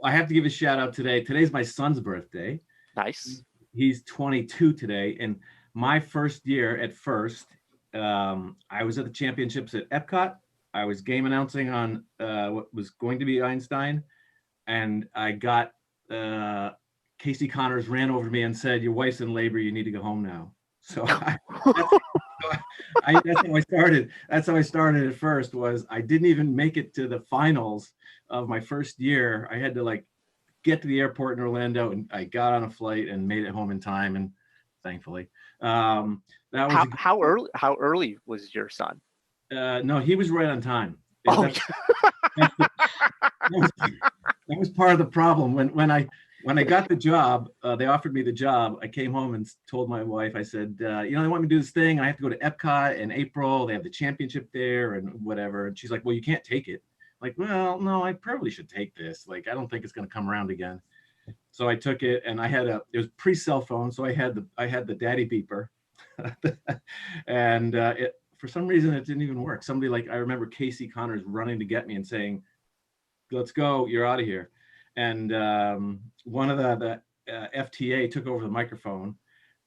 I have to give a shout out today. Today's my son's birthday. Nice. He's 22 today, and my first year at First, I was at the championships at Epcot. I was game announcing on what was going to be Einstein, and I got Casey Connors ran over to me and said, "Your wife's in labor. You need to go home now." So that's how I started. That's how I started at First. Was I didn't even make it to the finals of my first year. I had to like get to the airport in Orlando, and I got on a flight and made it home in time, and thankfully. That was how early was your son? No, he was right on time. Oh, that was part of the problem. When I got the job, they offered me the job. I came home and told my wife. I said, they want me to do this thing. I have to go to Epcot in April. They have the championship there and whatever. And she's like, "Well, you can't take it." Like, well, no, I probably should take this. Like, I don't think it's going to come around again. So I took it, and it was pre-cell phone, so I had the daddy beeper. And for some reason it didn't even work. I remember Casey Connors running to get me and saying, "Let's go, you're out of here." And one of the FTA took over the microphone,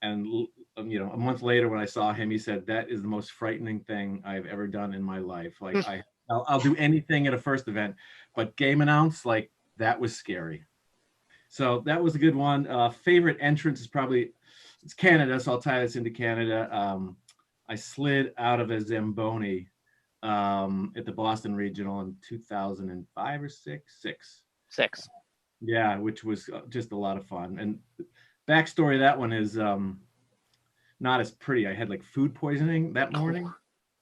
and a month later when I saw him, he said, "That is the most frightening thing I've ever done in my life. Like I'll do anything at a First event, but game announce, like, that was scary." So that was a good one. Favorite entrance is probably, it's Canada, so I'll tie this into Canada. I slid out of a Zamboni at the Boston Regional in 2005 or six. Yeah, which was just a lot of fun. And backstory of that one is not as pretty. I had like food poisoning that morning.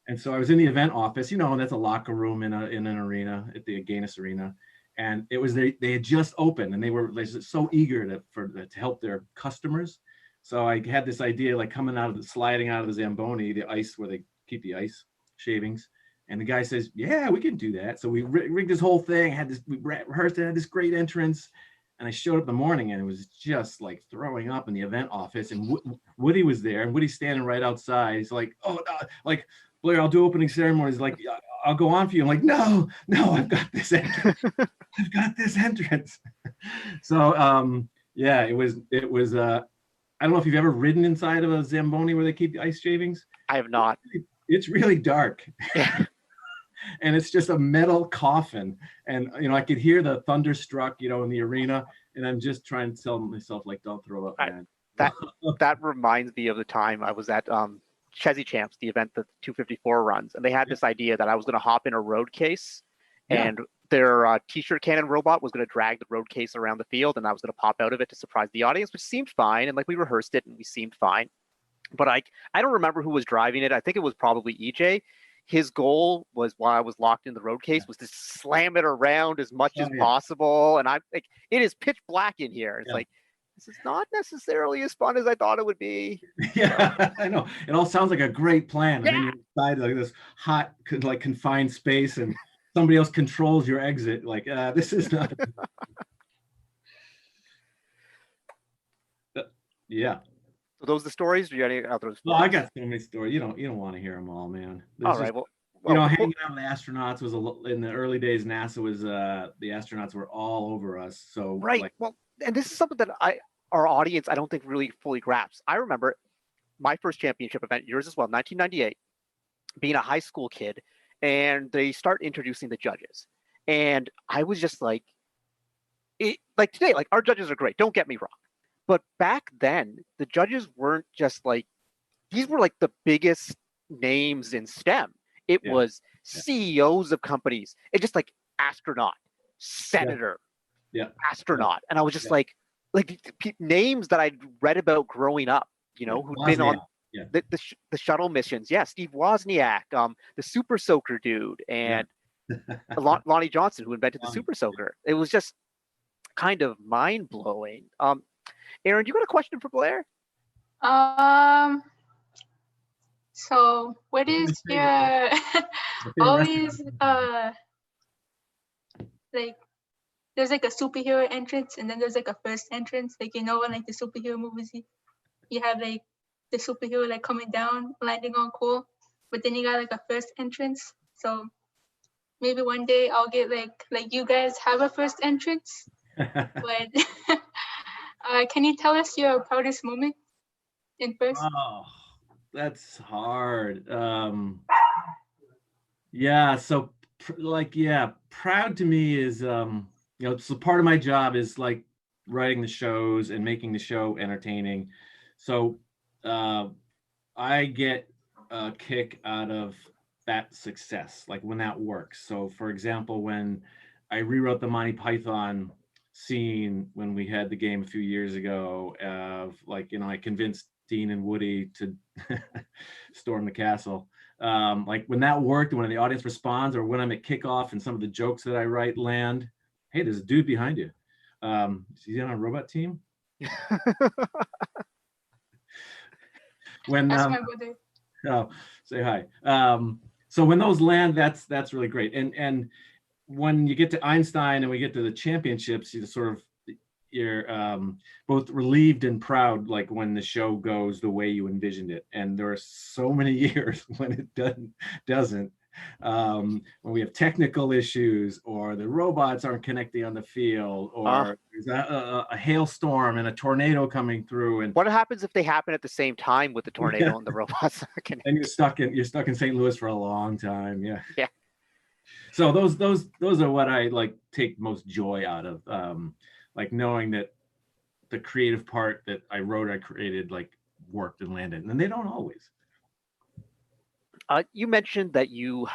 And so I was in the event office, and that's a locker room in an arena at the Agganis Arena. And it was they had just opened, and they were so eager to help their customers. So I had this idea, like sliding out of the Zamboni, the ice where they keep the ice shavings. And the guy says, "Yeah, we can do that." So we rigged this whole thing. We rehearsed it, had this great entrance. And I showed up in the morning, and it was just like throwing up in the event office. And Woody was there, and Woody's standing right outside. He's like, "Oh, no, like, Blair, I'll do opening ceremonies. Like, I'll go on for you." I'm like, no, I've got this entrance. I've got this entrance. So, yeah, it was, I don't know if you've ever ridden inside of a Zamboni where they keep the ice shavings. I have not. It's really dark. And it's just a metal coffin. And, I could hear the thunderstruck, in the arena. And I'm just trying to tell myself, like, don't throw up, man. That reminds me of the time I was at Chezzy Champs, the event that 254 runs. And they had this idea that I was going to hop in a road case, and their t-shirt cannon robot was going to drag the road case around the field, and I was going to pop out of it to surprise the audience, which seemed fine. And like, we rehearsed it and we seemed fine. But I don't remember who was driving it. I think it was probably EJ. His goal was, while I was locked in the road case, was to slam it around as much as possible. And I'm like, it is pitch black in here. It's like, this is not necessarily as fun as I thought it would be. Yeah, I know. It all sounds like a great plan. And then you're inside like this hot, like, confined space, and somebody else controls your exit. Like, this is not. Yeah. So those are the stories? Do you have any other stories? Well, I got so many stories. You don't want to hear them all, man. All right. Well, hanging out with the astronauts was in the early days. NASA was the astronauts were all over us. So right. Well, and this is something that our audience, I don't think, really fully grasps. I remember my first championship event, yours as well, 1998, being a high school kid, and they start introducing the judges, and I was just like, like today, like, our judges are great. Don't get me wrong. But back then, the judges weren't just like, these were like the biggest names in STEM. It was CEOs of companies. It just like astronaut, senator, Yeah. astronaut. And I was just Yeah. like names that I'd read about growing up, you know, who'd been on the shuttle missions. Yeah, Steve Wozniak, the Super Soaker dude, and Lonnie Johnson, who invented the Super Soaker. It was just kind of mind blowing. Aaryn, you got a question for Blair? So what is your always like there's like a superhero entrance and then there's like a first entrance, like in like the superhero movies you have like the superhero like coming down landing on coal, but then you got like a first entrance. So maybe one day I'll get like you guys have a first entrance. But can you tell us your proudest moment in first? Oh, that's hard. Yeah, so proud to me is you know, so part of my job is like writing the shows and making the show entertaining. So I get a kick out of that success, like when that works. So for example, when I rewrote the Monty Python scene when we had the game a few years ago, of like, you know, I convinced Dean and Woody to storm the castle. Like when that worked, when the audience responds, or when I'm at kickoff and some of the jokes that I write land. Hey, there's a dude behind you. Is he on a robot team? When that's my brother. Oh, say hi. So when those land, that's really great. And when you get to Einstein and we get to the championships, you're both relieved and proud, like when the show goes the way you envisioned it. And there are so many years when it doesn't. When we have technical issues, or the robots aren't connecting on the field, or there's a hailstorm and a tornado coming through. And what happens if they happen at the same time with the tornado and the robots? And you're stuck in St. Louis for a long time. Yeah. Yeah. So those are what I like take most joy out of, like knowing that the creative part that I created, like worked and landed, and they don't always. You mentioned that you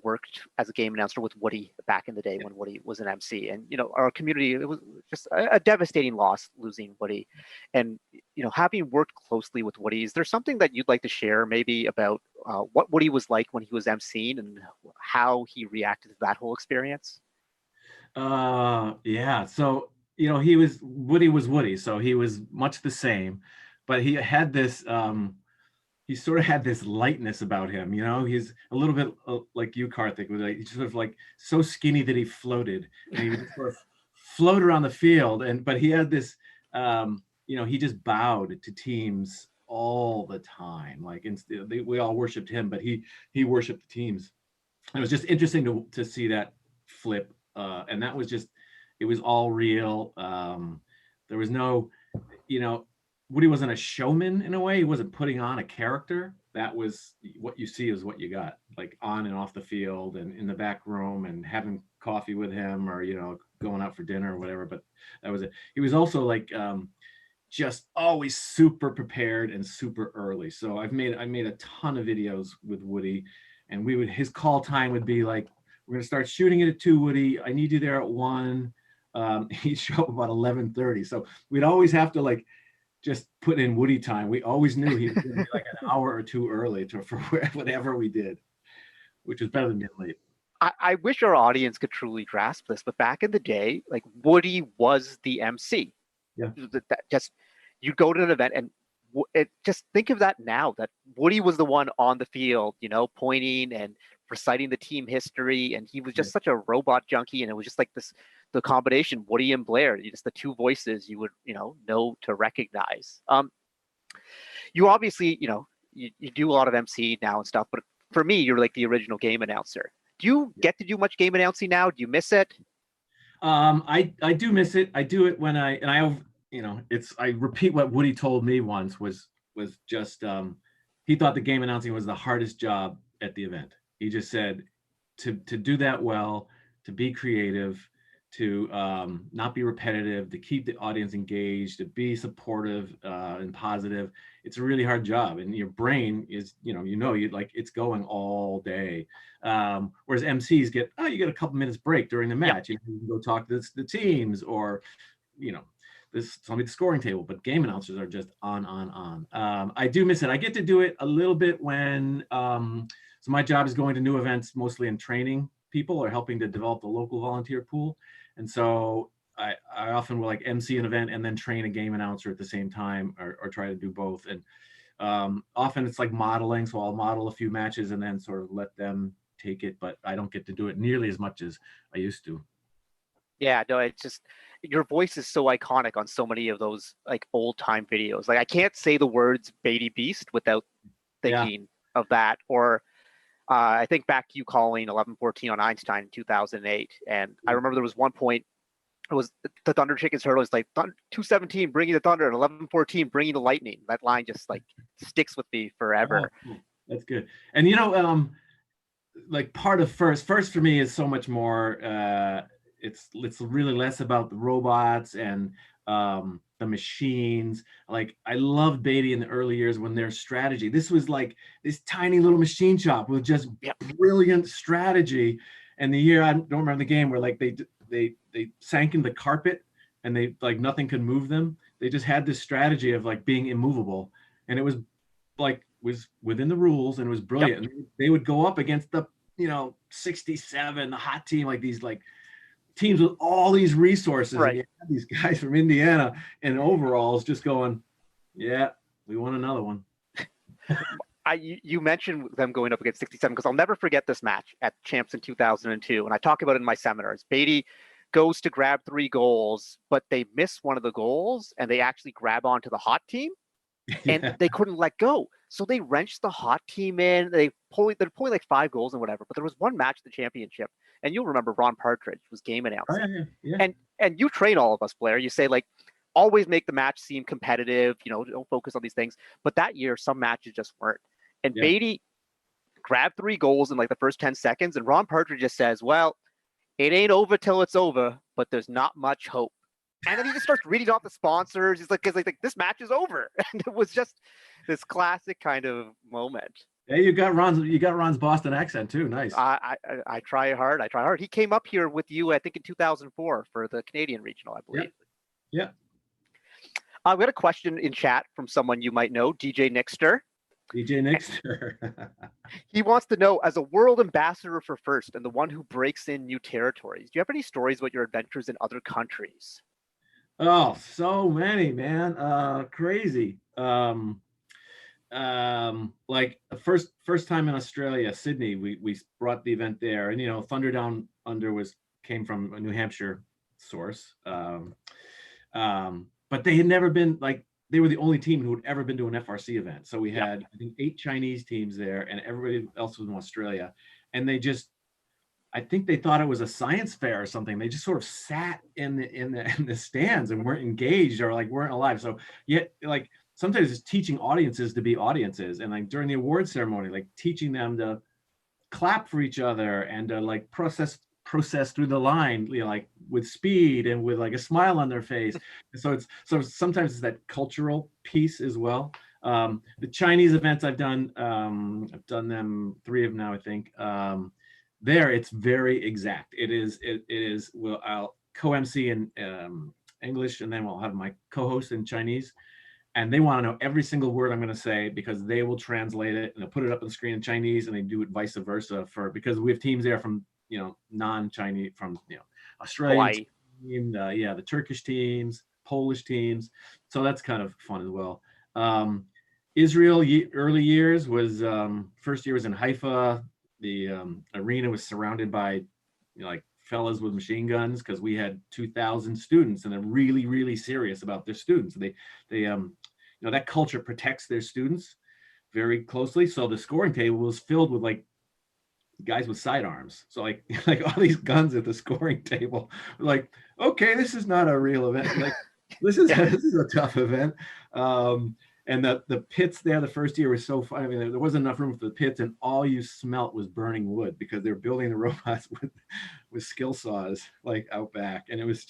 worked as a game announcer with Woody back in the day when Woody was an MC, and you know, our community, it was just a devastating loss losing Woody. And you know, having worked closely with Woody, is there something that you'd like to share maybe about what Woody was like when he was MCing and how he reacted to that whole experience? Yeah. So you know, Woody was Woody, so he was much the same, but he had this. He sort of had this lightness about him, you know. He's a little bit like you, Karthik, with he's sort of like so skinny that he floated, and he would just sort of float around the field. But he had this, you know, he just bowed to teams all the time. Like we all worshipped him, but he worshipped the teams. It was just interesting to see that flip, and that was just, it was all real. There was no, you know, Woody wasn't a showman in a way. He wasn't putting on a character. That was what you see is what you got, like on and off the field and in the back room and having coffee with him, or, you know, going out for dinner or whatever. But that was it. He was also like just always super prepared and super early. So I made a ton of videos with Woody, and his call time would be like, we're going to start shooting it at 2, Woody. I need you there at 1. He'd show up about 11:30. So we'd always have to like just put in Woody time. We always knew he was going to be like an hour or 2 early for whatever we did, which was better than being late. I wish our audience could truly grasp this, but back in the day, like Woody was the MC. Yeah. Just you go to an event and just think of that now, that Woody was the one on the field, you know, pointing and reciting the team history, and he was just such a robot junkie, and it was just like the combination Woody and Blair, just the two voices you would know to recognize. You obviously, you know, you do a lot of MC now and stuff, but for me, you're like the original game announcer. Do you get to do much game announcing now? Do you miss it? I do miss it. I do it when I repeat what Woody told me once was just he thought the game announcing was the hardest job at the event. He just said to do that well, to be creative, to not be repetitive, to keep the audience engaged, to be supportive and positive. It's a really hard job, and your brain is, you like it's going all day. Whereas MCs get, you get a couple minutes break during the match. You can go talk to the teams, or this somebody at the scoring table. But game announcers are just on. I do miss it. I get to do it a little bit when. So my job is going to new events, mostly in training people or helping to develop the local volunteer pool. And so I often will like MC an event and then train a game announcer at the same time, or try to do both. And often it's like modeling. So I'll model a few matches and then sort of let them take it, but I don't get to do it nearly as much as I used to. Yeah, no, it's just, your voice is so iconic on so many of those like old time videos. Like I can't say the words Beatty Beast without thinking of that. Or I think back to you calling 11-14 on Einstein in 2008. And I remember there was one point, it was the Thunder Chickens hurdle. It's like 217 bringing the Thunder and 11-14 bringing the Lightning. That line just like sticks with me forever. Oh, cool. That's good. And like part of first for me is so much more, it's really less about the robots and the machines. Like I loved Beatty in the early years when their strategy, this was like this tiny little machine shop with just brilliant strategy. And the year, I don't remember the game, where like they sank in the carpet and they like nothing could move them. They just had this strategy of like being immovable, and it was within the rules, and it was brilliant. And they would go up against the 67, the hot team, like these like teams with all these resources. Right. And you had these guys from Indiana in overalls just going, yeah, we want another one. You mentioned them going up against 67, because I'll never forget this match at Champs in 2002, and I talk about it in my seminars. Beatty goes to grab 3 goals, but they miss one of the goals, and they actually grab onto the hot team, and they couldn't let go. So they wrenched the hot team in. They're pulling like 5 goals and whatever. But there was one match in the championship, and you'll remember Ron Partridge was game announcing. And you train all of us, Blair. You say like, always make the match seem competitive. Don't focus on these things. But that year, some matches just weren't. And Beatty grabbed 3 goals in like the first 10 seconds, and Ron Partridge just says, "Well, it ain't over till it's over, but there's not much hope." And then he just starts reading off the sponsors. He's like, this match is over. And it was just this classic kind of moment. Hey, you got Ron's Boston accent too. Nice. I try hard. He came up here with you, I think, in 2004 for the Canadian Regional, I believe. Yeah. We got a question in chat from someone you might know, DJ Nixter. He wants to know, as a world ambassador for First and the one who breaks in new territories, do you have any stories about your adventures in other countries? Oh, so many, man. Crazy. Like the first time in Australia, Sydney, we brought the event there, and Thunder Down Under came from a New Hampshire source. But they had never been, like, they were the only team who had ever been to an FRC event. So we had, I think, 8 Chinese teams there, and everybody else was in Australia. And I think they thought it was a science fair or something. They just sort of sat in the stands and weren't engaged, or like weren't alive. So yet, like, sometimes it's teaching audiences to be audiences, and like during the award ceremony, like teaching them to clap for each other and to like process through the line, like with speed and with like a smile on their face. So sometimes it's that cultural piece as well. The Chinese events I've done them 3 of them now, I think. There it's very exact. It is. Well, I'll co-MC in English, and then we'll have my co-host in Chinese. And they want to know every single word I'm going to say, because they will translate it and they'll put it up on the screen in Chinese, and they do it vice versa because we have teams there from, non-Chinese, from, Australia, team, the Turkish teams, Polish teams. So that's kind of fun as well. Israel early years was, first year was in Haifa. The arena was surrounded by, like fellas with machine guns, because we had 2,000 students, and they're really, really serious about their students. They that culture protects their students very closely. So the scoring table was filled with like guys with sidearms. So like all these guns at the scoring table. Like, okay, this is not a real event. Like this is a tough event. And the pits there the first year was so fun. I mean, there wasn't enough room for the pits, and all you smelt was burning wood because they're building the robots with skill saws like out back. And it was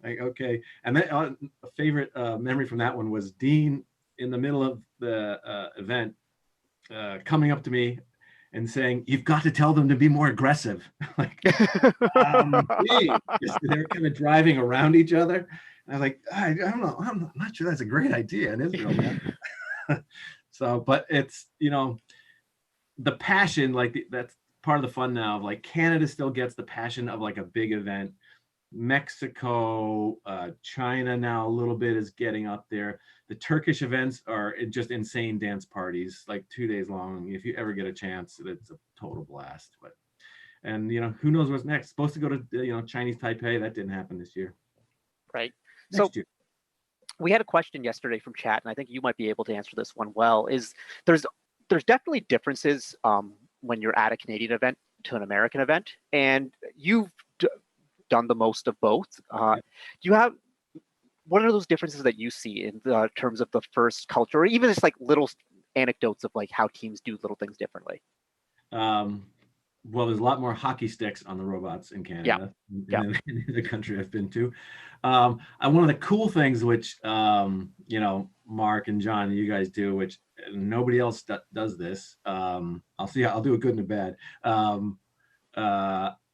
like, okay. And then a favorite memory from that one was Dean in the middle of the event coming up to me and saying, "You've got to tell them to be more aggressive." Like, they're kind of driving around each other. I was like, I don't know, I'm not sure that's a great idea in Israel, man. So, but it's, the passion, like that's part of the fun now of like Canada still gets the passion of like a big event. Mexico, China now a little bit is getting up there. The Turkish events are just insane dance parties, like 2 days long. If you ever get a chance, it's a total blast. And who knows what's next? Supposed to go to Chinese Taipei. That didn't happen this year. Right. Next year. We had a question yesterday from chat, and I think you might be able to answer this one well. Is there's definitely differences when you're at a Canadian event to an American event, and you've done the most of both. Do you have, what are those differences that you see in terms of the first culture, or even just like little anecdotes of like how teams do little things differently? Well, there's a lot more hockey sticks on the robots in Canada than in the country I've been to. And one of the cool things, which, Mark and John, you guys do, which nobody else does this. I'll do a good and a bad.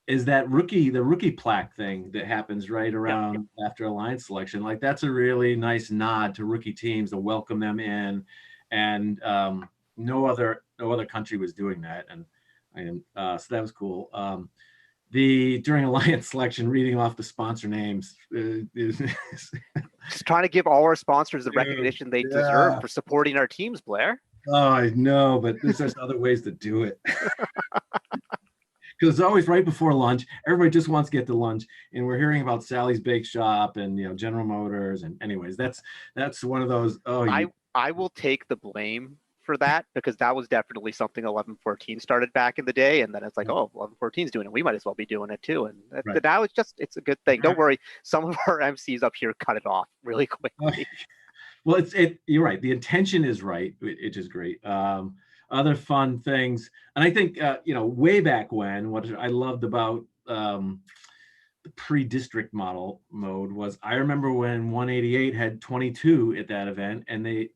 Is that the rookie plaque thing that happens right around after alliance selection. Like that's a really nice nod to rookie teams to welcome them in. And no other country was doing that. So that was cool. During alliance selection, reading off the sponsor names just trying to give all our sponsors the recognition they deserve for supporting our teams, Blair. Oh, I know, but there's just other ways to do it. Because it's always right before lunch. Everybody just wants to get to lunch, and we're hearing about Sally's Bake Shop and General Motors. And anyways, that's one of those. I will take the blame for that, because that was definitely something 11-14 started back in the day, and then it's like, oh, 11-14 is doing it, we might as well be doing it too. And now it's a good thing. Don't worry, some of our MCs up here cut it off really quickly. Well, you're right. The intention is right, which is great. Other fun things, and I think way back when, what I loved about the pre-district mode was, I remember when 188 had 22 at that event, and they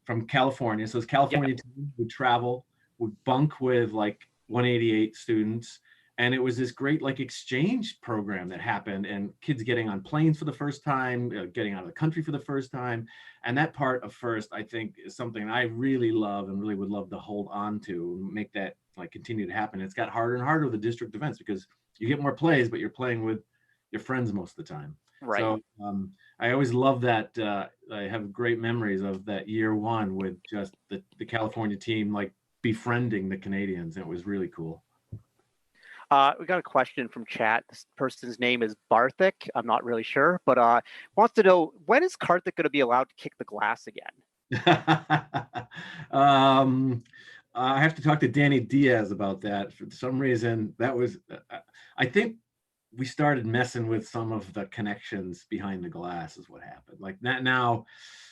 from California. So this California team would travel, would bunk with like 188 students. And it was this great like exchange program that happened, and kids getting on planes for the first time, getting out of the country for the first time. And that part of FIRST, I think, is something I really love and really would love to hold on to and make that like continue to happen. It's got harder and harder with the district events because you get more plays, but you're playing with your friends most of the time. Right. So I always love that. I have great memories of that year one with just the California team like befriending the Canadians. And it was really cool. We got a question from chat. This person's name is Barthik. I'm not really sure, but wants to know, when is Karthik going to be allowed to kick the glass again? I have to talk to Danny Diaz about that. For some reason, that was, I think we started messing with some of the connections behind the glass is what happened. Like that now,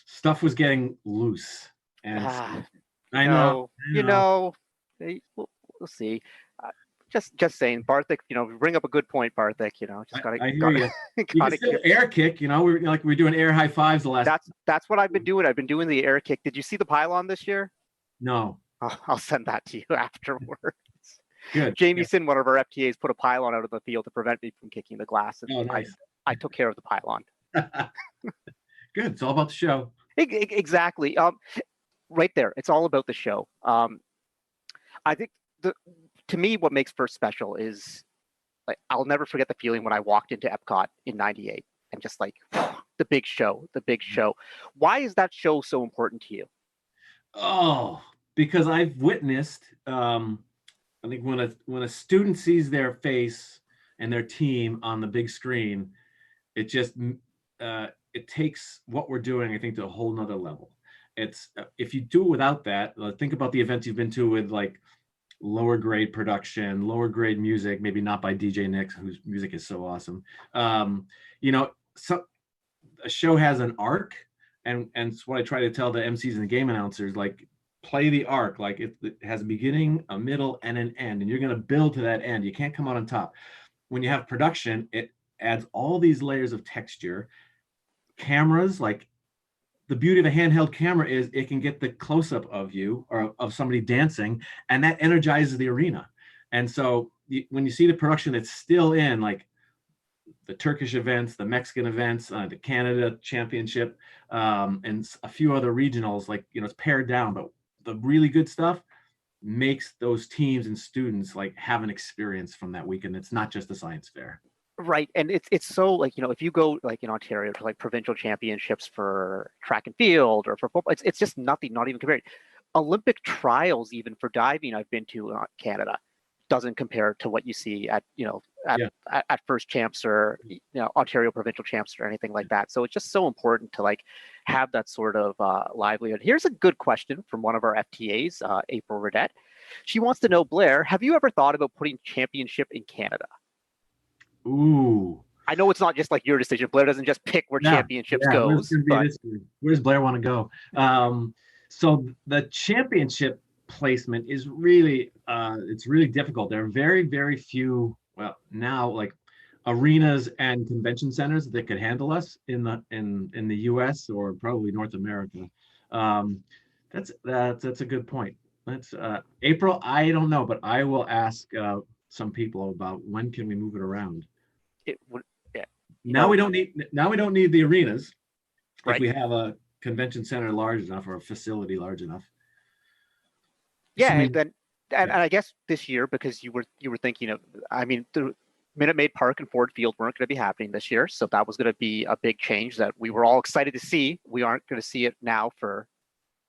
stuff was getting loose. And I know. We'll see. Just saying, Barthik, bring up a good point, Barthik, just gotta, I hear you. You can still air kick, we're doing air high fives the last. That's what I've been doing. I've been doing the air kick. Did you see the pylon this year? No. I'll send that to you afterwards. Good. Jamieson, one of our FTAs, put a pylon out of the field to prevent me from kicking the glass. And nice. I took care of the pylon. Good. It's all about the show. Exactly. Right there. It's all about the show. I think to me, what makes FIRST special is like, I'll never forget the feeling when I walked into Epcot in '98 and just like the big show. Why is that show so important to you? Oh, because I've witnessed, I think when a student sees their face and their team on the big screen, it just, it takes what we're doing, I think, to a whole nother level. It's, if you do it without that, think about the events you've been to with like lower grade production, lower grade music, maybe not by DJ Nick, whose music is so awesome. So a show has an arc, and it's what I try to tell the MCs and the game announcers, like, play the arc, like it has a beginning, a middle, and an end, and you're going to build to that end. You can't come out on top. When you have production, it adds all these layers of texture. Cameras, like, the beauty of a handheld camera is it can get the close-up of you or of somebody dancing, and that energizes the arena. And so when you see the production that's still in, like the Turkish events, the Mexican events, the Canada Championship, and a few other regionals, like, it's pared down, but the really good stuff makes those teams and students like have an experience from that weekend. It's not just a science fair. Right. And it's so, like, if you go like in Ontario to like provincial championships for track and field or for football, it's just nothing, not even compared. Olympic trials, even for diving, I've been to in Canada, doesn't compare to what you see at, at first champs or, Ontario provincial champs or anything like that. So it's just so important to like have that sort of livelihood. Here's a good question from one of our FTAs, April Redette. She wants to know, Blair, have you ever thought about putting championship in Canada? Ooh. I know it's not just like your decision. Blair doesn't just pick where championships goes. Where's Blair want to go? So the championship placement is really, it's really difficult. There are very, very few, well, now like arenas and convention centers that could handle us in the US or probably North America. That's a good point. That's April. I don't know, but I will ask some people about when can we move it around. Now we don't need the arenas, right, if we have a convention center large enough or a facility large enough. Yeah, and I guess this year, because you were thinking of, I mean, the Minute Maid Park and Ford Field weren't going to be happening this year, so that was going to be a big change that we were all excited to see. We aren't going to see it now for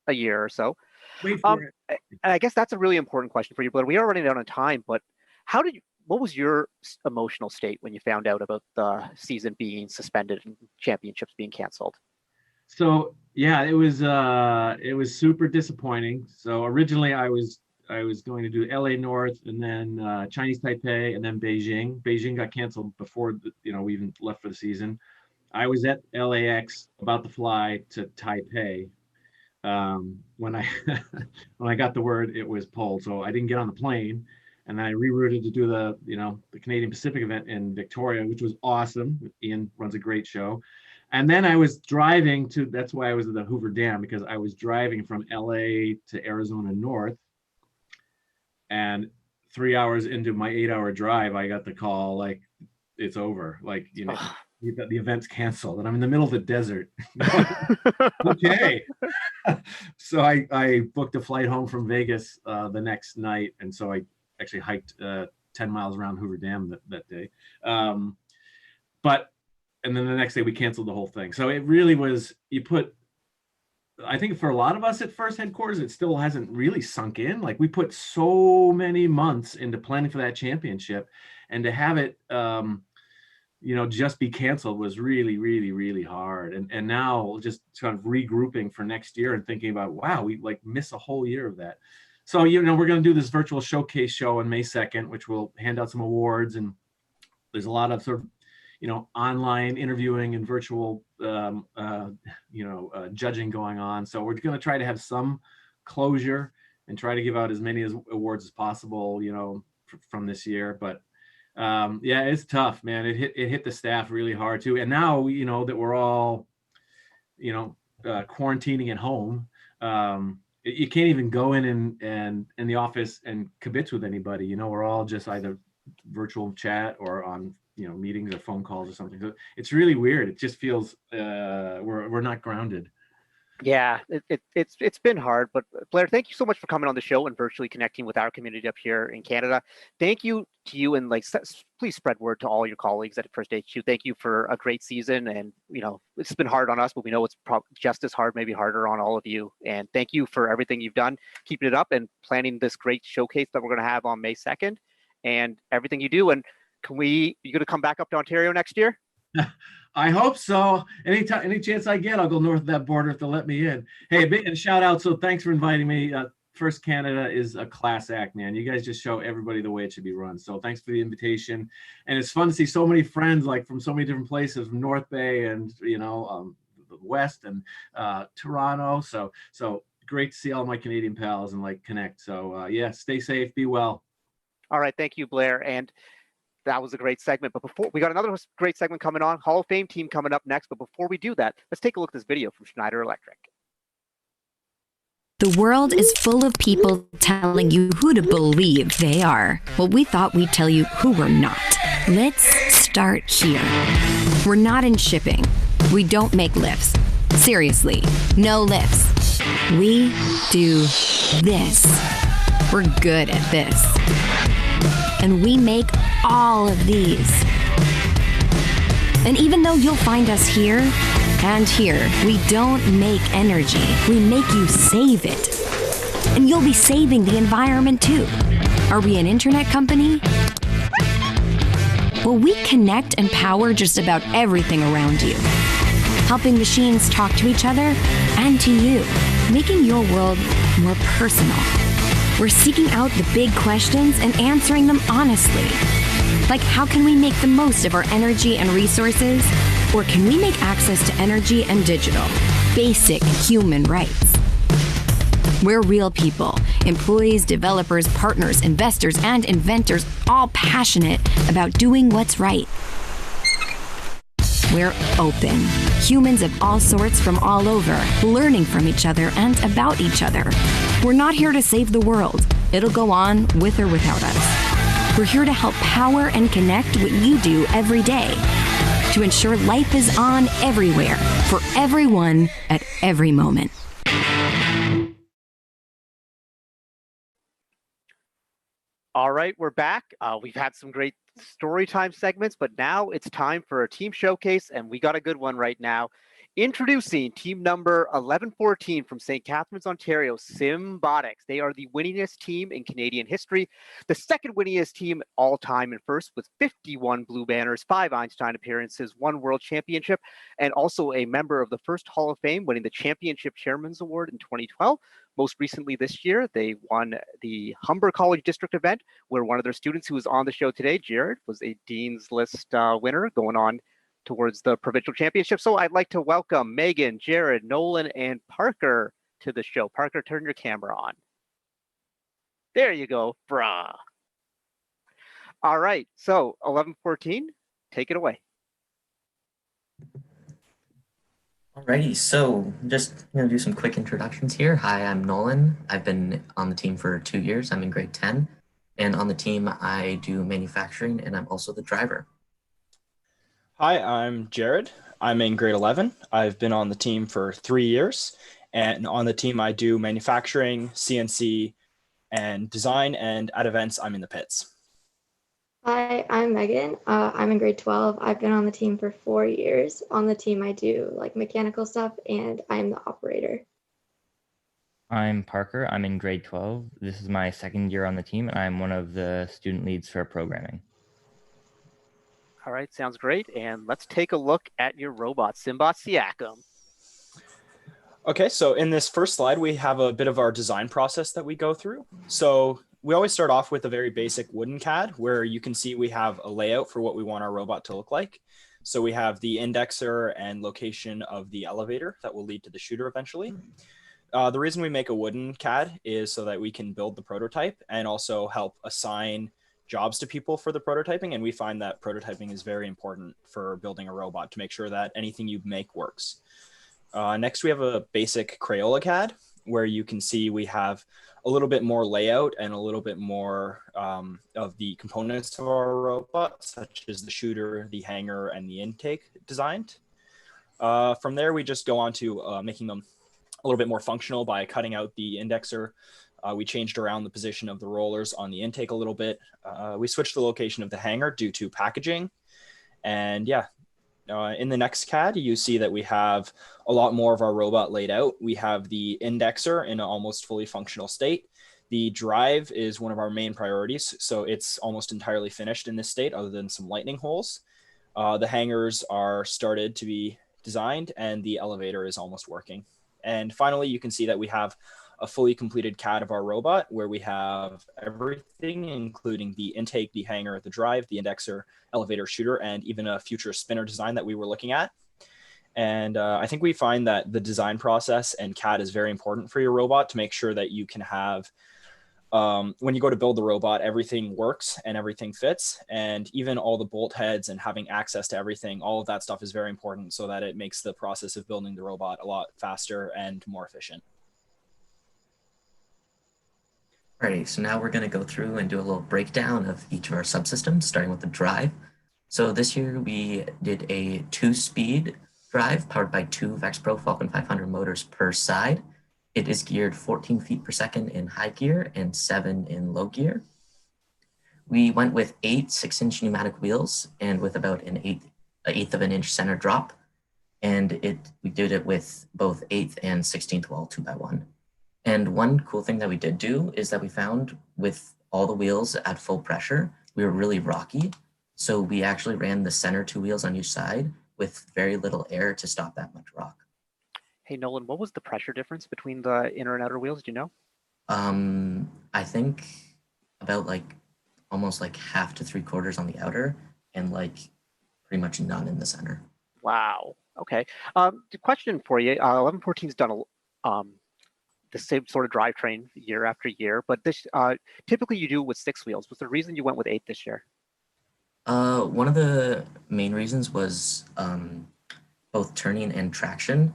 a year or so. Wait for it. And I guess that's a really important question for you, Blair. We are running out of time, but what was your emotional state when you found out about the season being suspended and championships being canceled? So yeah, it was super disappointing. So originally I was going to do LA North and then Chinese Taipei and then Beijing. Beijing got canceled before we even left for the season. I was at LAX about to fly to Taipei. When I got the word it was pulled, so I didn't get on the plane. And then I rerouted to do the Canadian Pacific event in Victoria, which was awesome. Ian runs a great show. And then I was driving that's why I was at the Hoover Dam, because I was driving from LA to Arizona North. And 3 hours into my 8-hour drive, I got the call, like, it's over. Like, the event's canceled. And I'm in the middle of the desert. Okay. So I booked a flight home from Vegas the next night. And so I actually hiked 10 miles around Hoover Dam that day. And then the next day we canceled the whole thing. So it really was, I think for a lot of us at First Headquarters, it still hasn't really sunk in. Like, we put so many months into planning for that championship, and to have it, just be canceled was really, really, really hard. And now just kind of regrouping for next year and thinking about, wow, we like miss a whole year of that. So, we're going to do this virtual showcase show on May 2nd, which will hand out some awards. And there's a lot of sort of, online interviewing and virtual, judging going on. So we're going to try to have some closure and try to give out as many awards as possible, from this year. But yeah, it's tough, man. It hit the staff really hard too. And now, that we're all, quarantining at home, you can't even go in the office and kibitz with anybody. We're all just either virtual chat or on meetings or phone calls or something. So it's really weird. It just feels we're not grounded. Yeah, it's been hard, but Blair, thank you so much for coming on the show and virtually connecting with our community up here in Canada. Thank you to you, and please spread word to all your colleagues at First HQ. Thank you for a great season, and it's been hard on us, but we know it's probably just as hard, maybe harder on all of you. And thank you for everything you've done, keeping it up and planning this great showcase that we're going to have on May 2nd, and everything you do. And you going to come back up to Ontario next year? I hope so. Any chance I get, I'll go north of that border if they'll let me in. Hey, a big shout out. So thanks for inviting me. First Canada is a class act, man. You guys just show everybody the way it should be run. So thanks for the invitation. And it's fun to see so many friends, like from so many different places, from North Bay and, West and Toronto. So great to see all my Canadian pals and like connect. So yeah, stay safe, be well. All right, thank you, Blair. And that was a great segment. But before we got another great segment coming on, Hall of Fame team coming up next. But before we do that, let's take a look at this video from Schneider Electric. The world is full of people telling you who to believe they are. Well, we thought we'd tell you who we're not. Let's start here. We're not in shipping. We don't make lifts. Seriously, no lifts. We do this. We're good at this. And we make all of these. And even though you'll find us here and here, we don't make energy. We make you save it. And you'll be saving the environment too. Are we an internet company? Well, we connect and power just about everything around you, helping machines talk to each other and to you, making your world more personal. We're seeking out the big questions and answering them honestly. Like, how can we make the most of our energy and resources? Or can we make access to energy and digital basic human rights? We're real people, employees, developers, partners, investors, and inventors, all passionate about doing what's right. We're open. Humans of all sorts from all over, learning from each other and about each other. We're not here to save the world. It'll go on with or without us. We're here to help power and connect what you do every day, to ensure life is on everywhere, for everyone, at every moment. All right, we're back. We've had some great story time segments, but now it's time for a team showcase, and we got a good one right now. Introducing team number 1114 from St. Catharines, Ontario, Simbotics. They are the winningest team in Canadian history, the second winningest team all time, and first with 51 Blue Banners, 5 Einstein appearances, 1 World Championship, and also a member of the first Hall of Fame, winning the Championship Chairman's Award in 2012. Most recently this year, they won the Humber College District event, where one of their students who was on the show today, Jared, was a Dean's List winner going on towards the provincial championship. So I'd like to welcome Megan, Jared, Nolan, and Parker to the show. Parker, turn your camera on. There you go, brah. All right, so 1114, take it away. Alrighty, so just do some quick introductions here. Hi, I'm Nolan. I've been on the team for 2 years. I'm in grade 10, and on the team I do manufacturing, and I'm also the driver. Hi, I'm Jared. I'm in grade 11. I've been on the team for 3 years, and on the team I do manufacturing, CNC, and design, and at events I'm in the pits. Hi, I'm Megan. I'm in grade 12. I've been on the team for 4 years. On the team I do like mechanical stuff, and I'm the operator. I'm Parker. I'm in grade 12. This is my second year on the team, and I'm one of the student leads for programming. All right, sounds great. And let's take a look at your robot, Simbot Siakam. Okay, so in this first slide, we have a bit of our design process that we go through. So we always start off with a very basic wooden CAD, where you can see we have a layout for what we want our robot to look like. So we have the indexer and location of the elevator that will lead to the shooter eventually. The reason we make a wooden CAD is so that we can build the prototype and also help assign jobs to people for the prototyping. And we find that prototyping is very important for building a robot to make sure that anything you make works. Next, we have a basic Crayola CAD, where you can see we have a little bit more layout and a little bit more of the components of our robot, such as the shooter, the hanger, and the intake designed. From there, we just go on to making them a little bit more functional by cutting out the indexer. We changed around the position of the rollers on the intake a little bit. We switched the location of the hanger due to packaging. And yeah, in the next CAD, you see that we have a lot more of our robot laid out. We have the indexer in an almost fully functional state. The drive is one of our main priorities, so it's almost entirely finished in this state other than some lightning holes. The hangers are started to be designed, and the elevator is almost working. And finally, you can see that we have a fully completed CAD of our robot, where we have everything, including the intake, the hanger, the drive, the indexer, elevator, shooter, and even a future spinner design that we were looking at. And I think we find that the design process and CAD is very important for your robot to make sure that you can have, when you go to build the robot, everything works and everything fits. And even all the bolt heads and having access to everything, all of that stuff is very important so that it makes the process of building the robot a lot faster and more efficient. Alrighty, so now we're going to go through and do a little breakdown of each of our subsystems, starting with the drive. So this year we did a 2-speed drive powered by 2 VexPro Falcon 500 motors per side. It is geared 14 feet per second in high gear and 7 in low gear. We went with 8 6-inch pneumatic wheels and with about an eighth of an inch center drop. And we did it with both 8th and 16th wall 2x1. And one cool thing that we did do is that we found with all the wheels at full pressure, we were really rocky. So we actually ran the center 2 wheels on each side with very little air to stop that much rock. Hey, Nolan, what was the pressure difference between the inner and outer wheels? Do you know? I think about almost half to 3/4 on the outer and pretty much none in the center. Wow. Okay. The question for you, 1114's done the same sort of drivetrain year after year, but this typically you do it with 6 wheels. What's the reason you went with 8 this year? One of the main reasons was both turning and traction,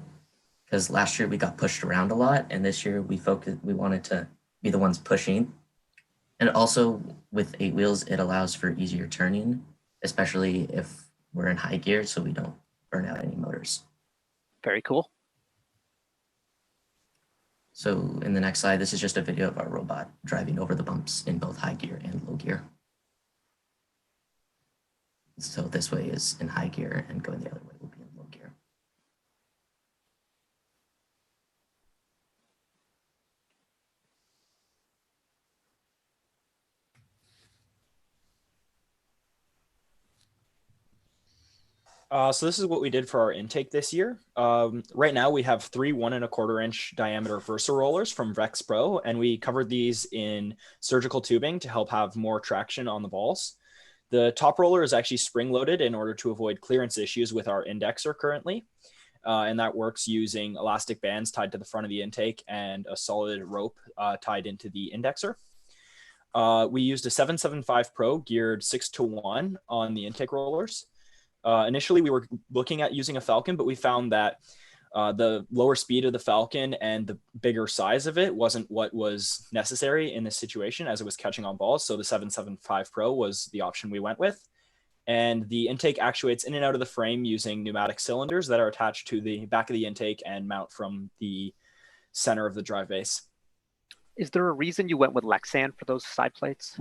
because last year we got pushed around a lot, and this year we wanted to be the ones pushing. And also with 8 wheels, it allows for easier turning, especially if we're in high gear, so we don't burn out any motors. Very cool. So in the next slide, this is just a video of our robot driving over the bumps in both high gear and low gear. So this way is in high gear and going the other way will be in low gear. So this is what we did for our intake this year. Right now we have 3 1¼ inch diameter Versa rollers from VexPro, and we covered these in surgical tubing to help have more traction on the balls. The top roller is actually spring loaded in order to avoid clearance issues with our indexer currently. And that works using elastic bands tied to the front of the intake and a solid rope tied into the indexer. We used a 775 Pro geared 6-to-1 on the intake rollers. Initially, we were looking at using a Falcon, but we found that the lower speed of the Falcon and the bigger size of it wasn't what was necessary in this situation as it was catching on balls. So the 775 Pro was the option we went with. And the intake actuates in and out of the frame using pneumatic cylinders that are attached to the back of the intake and mount from the center of the drive base. Is there a reason you went with Lexan for those side plates?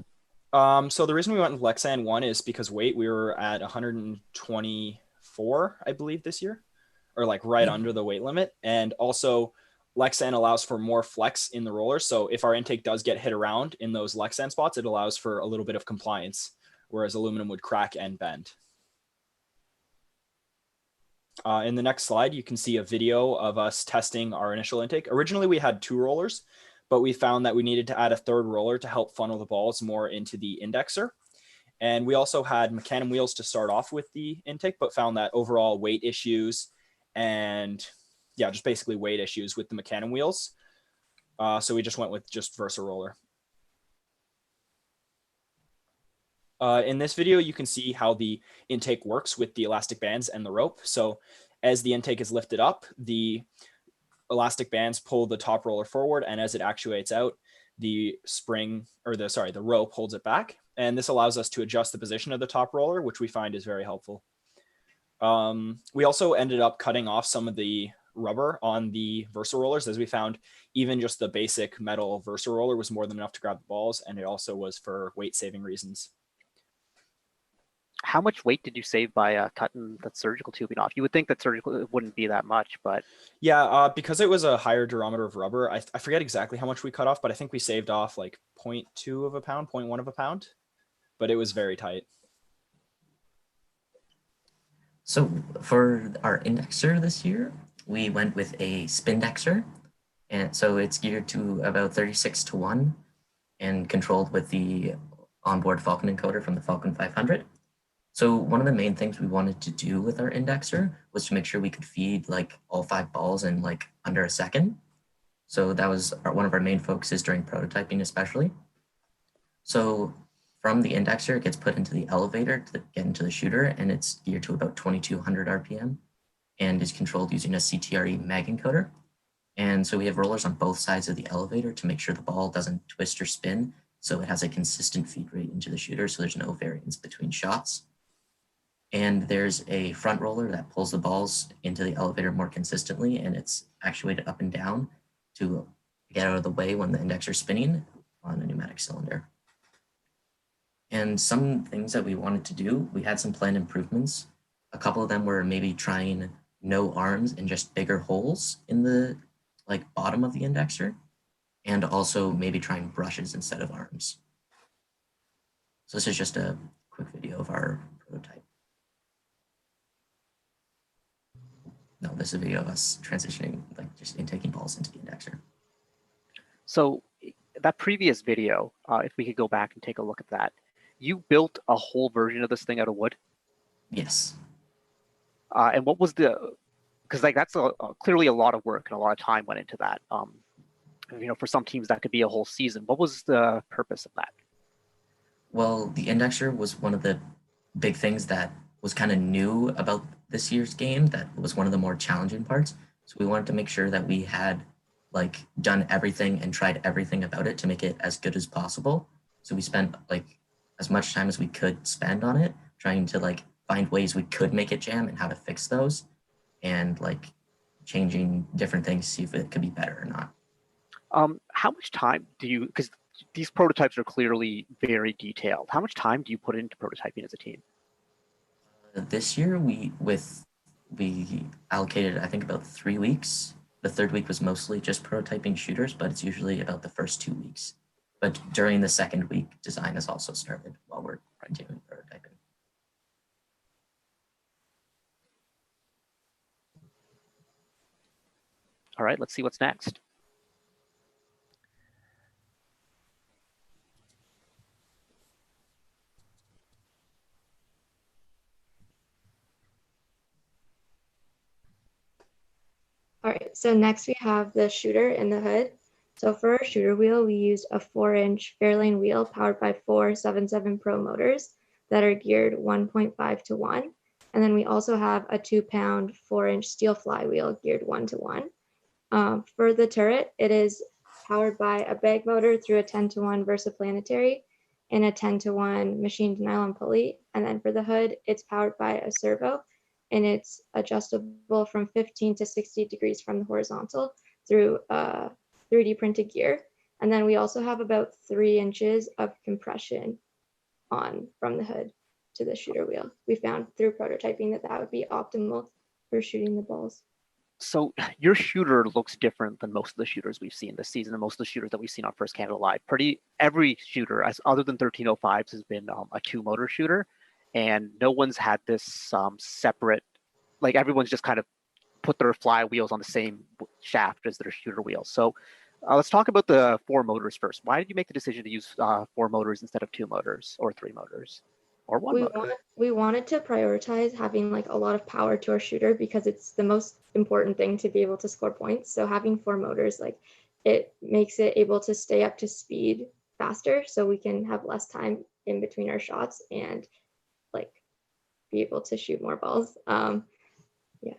So the reason we went with Lexan, one is because weight, we were at 124, I believe, this year, or right under the weight limit. And also Lexan allows for more flex in the roller. So if our intake does get hit around in those Lexan spots, it allows for a little bit of compliance, whereas aluminum would crack and bend. In the next slide, you can see a video of us testing our initial intake. Originally, we had 2 rollers, but we found that we needed to add a 3rd roller to help funnel the balls more into the indexer. And we also had Mecanum wheels to start off with the intake, but found that overall weight issues and just basically weight issues with the Mecanum wheels. So we just went with just Versa roller. In this video, you can see how the intake works with the elastic bands and the rope. So as the intake is lifted up, the elastic bands pull the top roller forward, and as it actuates out, the rope holds it back. And this allows us to adjust the position of the top roller, which we find is very helpful. We also ended up cutting off some of the rubber on the Versa rollers, as we found even just the basic metal Versa roller was more than enough to grab the balls, and it also was for weight saving reasons. How much weight did you save by cutting that surgical tubing off? You would think that surgical wouldn't be that much, but yeah, because it was a higher diameter of rubber, I forget exactly how much we cut off, but I think we saved off 0.2 of a pound, 0.1 of a pound, but it was very tight. So for our indexer this year, we went with a Spindexer, and so it's geared to about 36-to-1 and controlled with the onboard Falcon encoder from the Falcon 500. So one of the main things we wanted to do with our indexer was to make sure we could feed like all 5 balls in like under a second. So that was one of our main focuses during prototyping especially. So from the indexer, it gets put into the elevator to get into the shooter, and it's geared to about 2200 RPM and is controlled using a CTRE mag encoder. And so we have rollers on both sides of the elevator to make sure the ball doesn't twist or spin. So it has a consistent feed rate into the shooter, so there's no variance between shots. And there's a front roller that pulls the balls into the elevator more consistently, and it's actuated up and down to get out of the way when the indexer is spinning on a pneumatic cylinder. And some things that we wanted to do, we had some planned improvements. A couple of them were maybe trying no arms and just bigger holes in the like bottom of the indexer, and also maybe trying brushes instead of arms. So this is just a quick video of our prototype. No, this is a video of us transitioning, like just intaking balls into the indexer. So that previous video, if we could go back and take a look at that, you built a whole version of this thing out of wood? Yes. And what was because like that's clearly a lot of work and a lot of time went into that. You know, for some teams that could be a whole season. What was the purpose of that? Well, the indexer was one of the big things that was kind of new about this year's game. That was one of the more challenging parts. So we wanted to make sure that we had like done everything and tried everything about it to make it as good as possible. So we spent like as much time as we could spend on it, trying to like find ways we could make it jam and how to fix those, and like changing different things to see if it could be better or not. How much time do you, because these prototypes are clearly very detailed, how much time do you put into prototyping as a team? This year we allocated, I think, about 3 weeks. The third week was mostly just prototyping shooters, but it's usually about the first 2 weeks. But during the second week, design has also started while we're continuing prototyping. All right, let's see what's next. All right, so next we have the shooter and the hood. So for our shooter wheel, we used a 4-inch Fairlane wheel powered by 4 7.7 Pro motors that are geared 1.5 to 1. And then we also have a 2-pound 4-inch steel flywheel geared 1 to 1. For the turret, it is powered by a bag motor through a 10 to 1 Versaplanetary and a 10 to 1 machined nylon pulley. And then for the hood, it's powered by a servo, and it's adjustable from 15 to 60 degrees from the horizontal through 3D printed gear. And then we also have about 3 inches of compression on from the hood to the shooter wheel. We found through prototyping that that would be optimal for shooting the balls. So your shooter looks different than most of the shooters we've seen this season and most of the shooters that we've seen on First Canada Live. Every shooter, as other than 1305s, has been a 2-motor shooter, and no one's had this separate, like everyone's just kind of put their flywheels on the same shaft as their shooter wheels. So let's talk about the 4 motors first. Why did you make the decision to use 4 motors instead of 2 motors or 3 motors or 1 motor? We wanted to prioritize having like a lot of power to our shooter because it's the most important thing to be able to score points. So having 4 motors, like it makes it able to stay up to speed faster, so we can have less time in between our shots and like be able to shoot more balls. Yeah.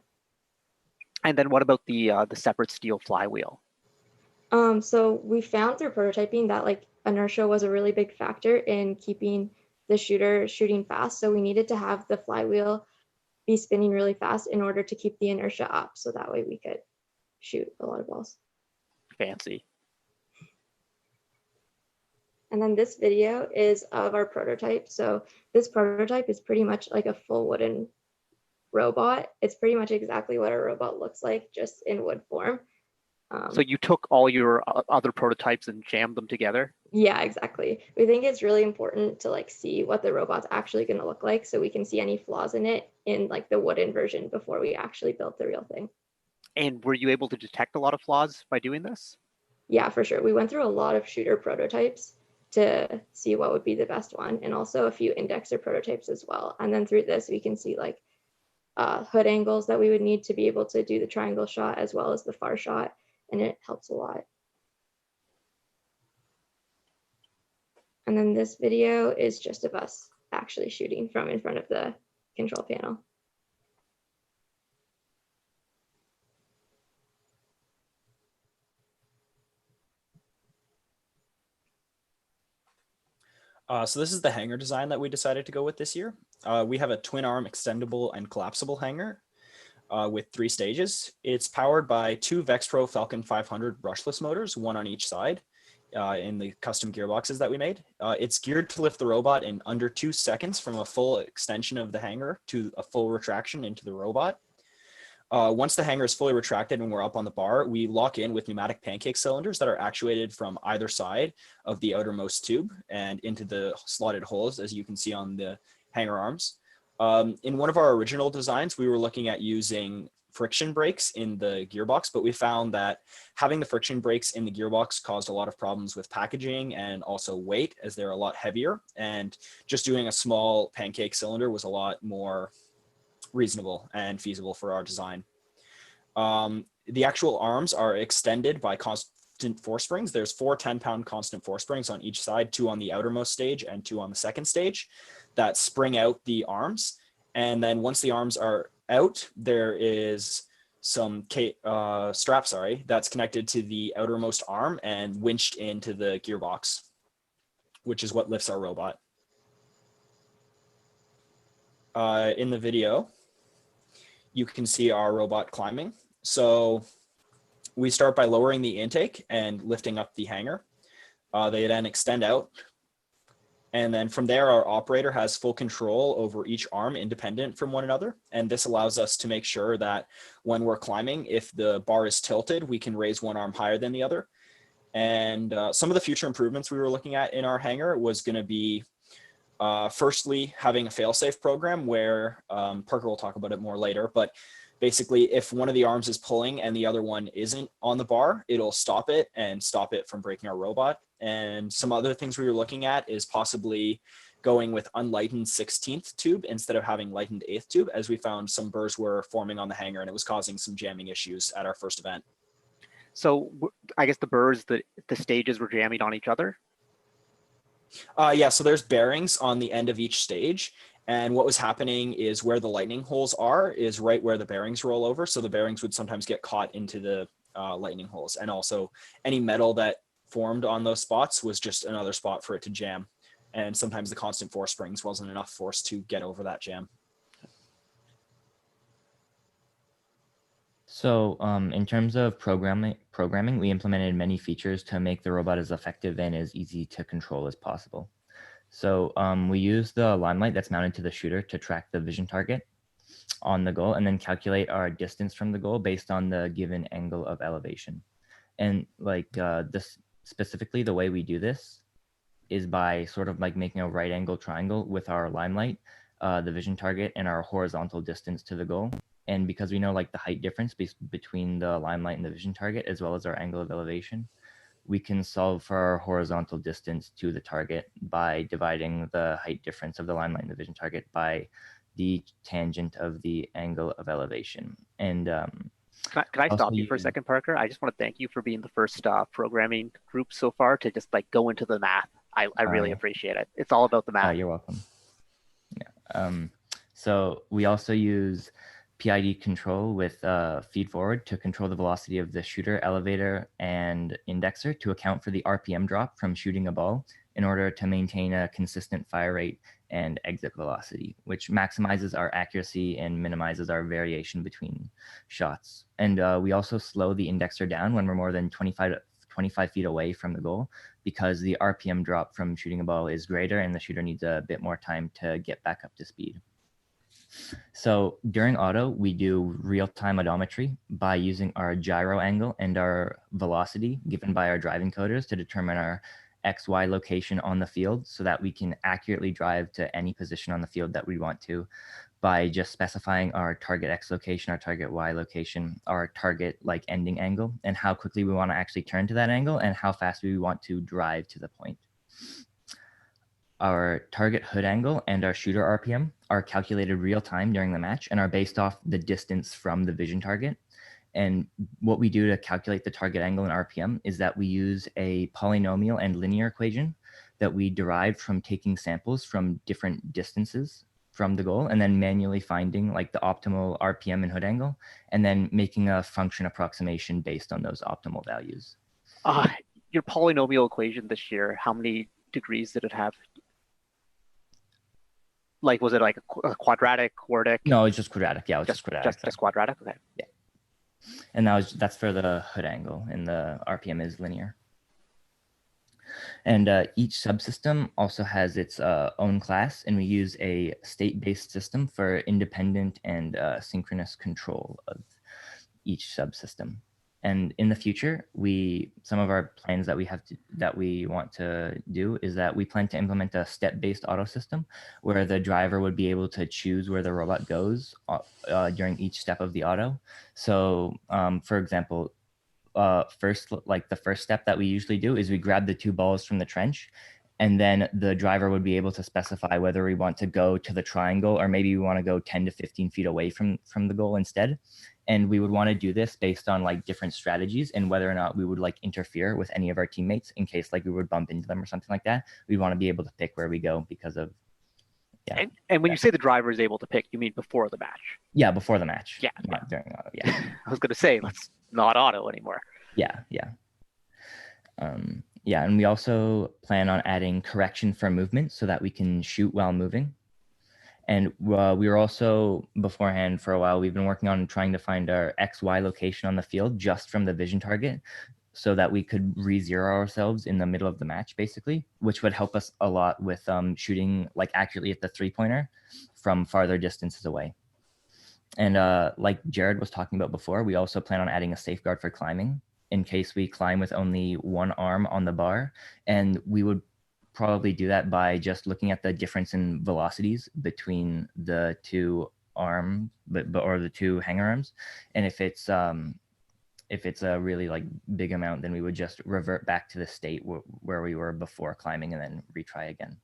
And then what about the separate steel flywheel? So we found through prototyping that like inertia was a really big factor in keeping the shooter shooting fast. So we needed to have the flywheel be spinning really fast in order to keep the inertia up. So that way we could shoot a lot of balls. Fancy. And then this video is of our prototype. So this prototype is pretty much like a full wooden robot. It's pretty much exactly what a robot looks like, just in wood form. So you took all your other prototypes and jammed them together? Yeah, exactly. We think it's really important to like see what the robot's actually going to look like, so we can see any flaws in it in like the wooden version before we actually built the real thing. And were you able to detect a lot of flaws by doing this? Yeah, for sure. We went through a lot of shooter prototypes to see what would be the best one, and also a few indexer prototypes as well. And then through this, we can see like hood angles that we would need to be able to do the triangle shot as well as the far shot, and it helps a lot. And then this video is just of us actually shooting from in front of the control panel. So this is the hanger design that we decided to go with this year. We have a twin arm extendable and collapsible hanger with 3 stages. It's powered by 2 Vexpro Falcon 500 brushless motors, one on each side in the custom gearboxes that we made. It's geared to lift the robot in under 2 seconds from a full extension of the hanger to a full retraction into the robot. Once the hanger is fully retracted and we're up on the bar, we lock in with pneumatic pancake cylinders that are actuated from either side of the outermost tube and into the slotted holes, as you can see on the hanger arms. In one of our original designs, we were looking at using friction brakes in the gearbox, but we found that having the friction brakes in the gearbox caused a lot of problems with packaging and also weight, as they're a lot heavier. And just doing a small pancake cylinder was a lot more reasonable and feasible for our design. The actual arms are extended by constant force springs. There's 4 10-pound constant force springs on each side, 2 on the outermost stage and 2 on the second stage, that spring out the arms. And then once the arms are out, there is some strap, that's connected to the outermost arm and winched into the gearbox, which is what lifts our robot. In the video, you can see our robot climbing. So we start by lowering the intake and lifting up the hanger. They then extend out. And then from there, our operator has full control over each arm independent from one another. And this allows us to make sure that when we're climbing, if the bar is tilted, we can raise one arm higher than the other. And some of the future improvements we were looking at in our hanger was going to be firstly, having a fail-safe program where Parker will talk about it more later, but basically if one of the arms is pulling and the other one isn't on the bar, it'll stop it and stop it from breaking our robot. And some other things we were looking at is possibly going with unlightened 16th tube instead of having lightened 8th tube, as we found some burrs were forming on the hanger and it was causing some jamming issues at our first event. So I guess the burrs, the stages were jamming on each other? Yeah, so there's bearings on the end of each stage. And what was happening is where the lightning holes are is right where the bearings roll over. So the bearings would sometimes get caught into the lightning holes. And also any metal that formed on those spots was just another spot for it to jam. And sometimes the constant force springs wasn't enough force to get over that jam. So in terms of programming, we implemented many features to make the robot as effective and as easy to control as possible. So we use the limelight that's mounted to the shooter to track the vision target on the goal and then calculate our distance from the goal based on the given angle of elevation. And like this specifically, the way we do this is by sort of like making a right angle triangle with our limelight, the vision target, and our horizontal distance to the goal. And because we know like the height difference between the limelight and the vision target, as well as our angle of elevation, we can solve for our horizontal distance to the target by dividing the height difference of the limelight and the vision target by the tangent of the angle of elevation. And can I stop you for a second, Parker? I just want to thank you for being the first programming group so far to just like go into the math. I really appreciate it. It's all about the math. You're welcome. Yeah. So we also use PID control with feed forward to control the velocity of the shooter, elevator, and indexer to account for the RPM drop from shooting a ball in order to maintain a consistent fire rate and exit velocity, which maximizes our accuracy and minimizes our variation between shots. And we also slow the indexer down when we're more than 25 feet away from the goal, because the RPM drop from shooting a ball is greater and the shooter needs a bit more time to get back up to speed. So during auto, we do real-time odometry by using our gyro angle and our velocity given by our driving coders to determine our XY location on the field so that we can accurately drive to any position on the field that we want to by just specifying our target X location, our target Y location, our target like ending angle, and how quickly we want to actually turn to that angle and how fast we want to drive to the point. our target hood angle and our shooter RPM are calculated real time during the match and are based off the distance from the vision target. And what we do to calculate the target angle and RPM is that we use a polynomial and linear equation that we derived from taking samples from different distances from the goal and then manually finding like the optimal RPM and hood angle and then making a function approximation based on those optimal values. Your polynomial equation this year, how many degrees did it have? Like, was it like a quadratic, quartic? No, it's just quadratic. Yeah, it was just quadratic. Just quadratic. Okay. Yeah. And that's for the hood angle, and the RPM is linear. And each subsystem also has its own class, and we use a state-based system for independent and synchronous control of each subsystem. And in the future, some of our plans that we want to do is that we plan to implement a step-based auto system where the driver would be able to choose where the robot goes during each step of the auto. So, for example, the first step that we usually do is we grab the 2 balls from the trench, and then the driver would be able to specify whether we want to go to the triangle or maybe we want to go 10 to 15 feet away from the goal instead. And we would want to do this based on like different strategies and whether or not we would like interfere with any of our teammates in case like we would bump into them or something like that. We want to be able to pick where we go because of, yeah. And when you say the driver is able to pick, you mean before the match? Yeah, before the match. Yeah. Not during auto, yeah. I was going to say, let's not auto anymore. Yeah. Yeah, and we also plan on adding correction for movement so that we can shoot while moving. And we were also, beforehand for a while, we've been working on trying to find our XY location on the field just from the vision target so that we could re-zero ourselves in the middle of the match, basically, which would help us a lot with shooting like accurately at the 3-pointer from farther distances away. And like Jared was talking about before, we also plan on adding a safeguard for climbing in case we climb with only one arm on the bar. And we would probably do that by just looking at the difference in velocities between the 2 arms, or the 2 hanger arms. And if it's a really like big amount, then we would just revert back to the state where we were before climbing and then retry again.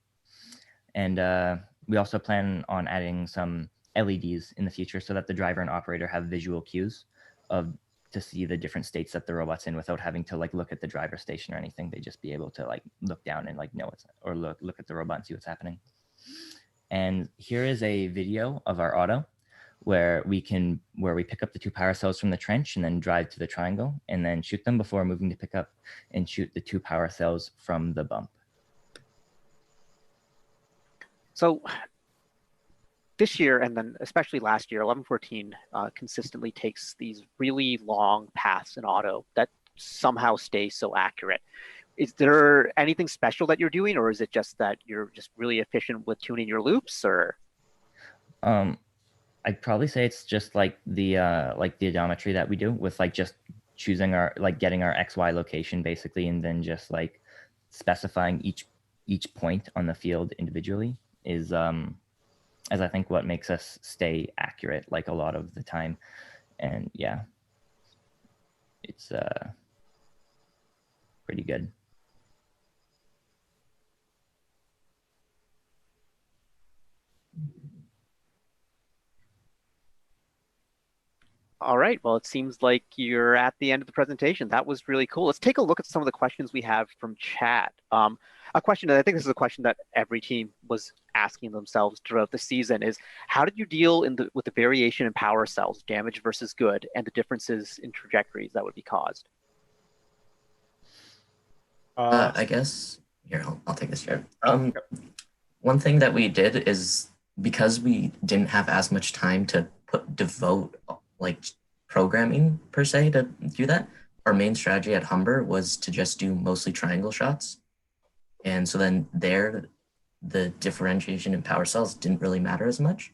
And we also plan on adding some LEDs in the future so that the driver and operator have visual cues to see the different states that the robot's in without having to like look at the driver station or anything. They just be able to like look down and like know or look at the robot and see what's happening. And here is a video of our auto where we pick up the 2 power cells from the trench and then drive to the triangle and then shoot them before moving to pick up and shoot the 2 power cells from the bump. So this year, and then especially last year, 1114 consistently takes these really long paths in auto that somehow stay so accurate. Is there anything special that you're doing, or is it just that you're just really efficient with tuning your loops, or? I'd probably say it's just like the odometry that we do with like just choosing getting our XY location basically, and then just like specifying each point on the field individually is as I think what makes us stay accurate like a lot of the time. And yeah, it's pretty good. All right, well, it seems like you're at the end of the presentation. That was really cool. Let's take a look at some of the questions we have from chat. A question that I think this is a question that every team was asking themselves throughout the season is, how did you deal with the variation in power cells, damage versus good, and the differences in trajectories that would be caused? I guess, here, I'll take this here. One thing that we did is, because we didn't have as much time to devote like programming per se to do that, our main strategy at Humber was to just do mostly triangle shots. And so then there, the differentiation in power cells didn't really matter as much.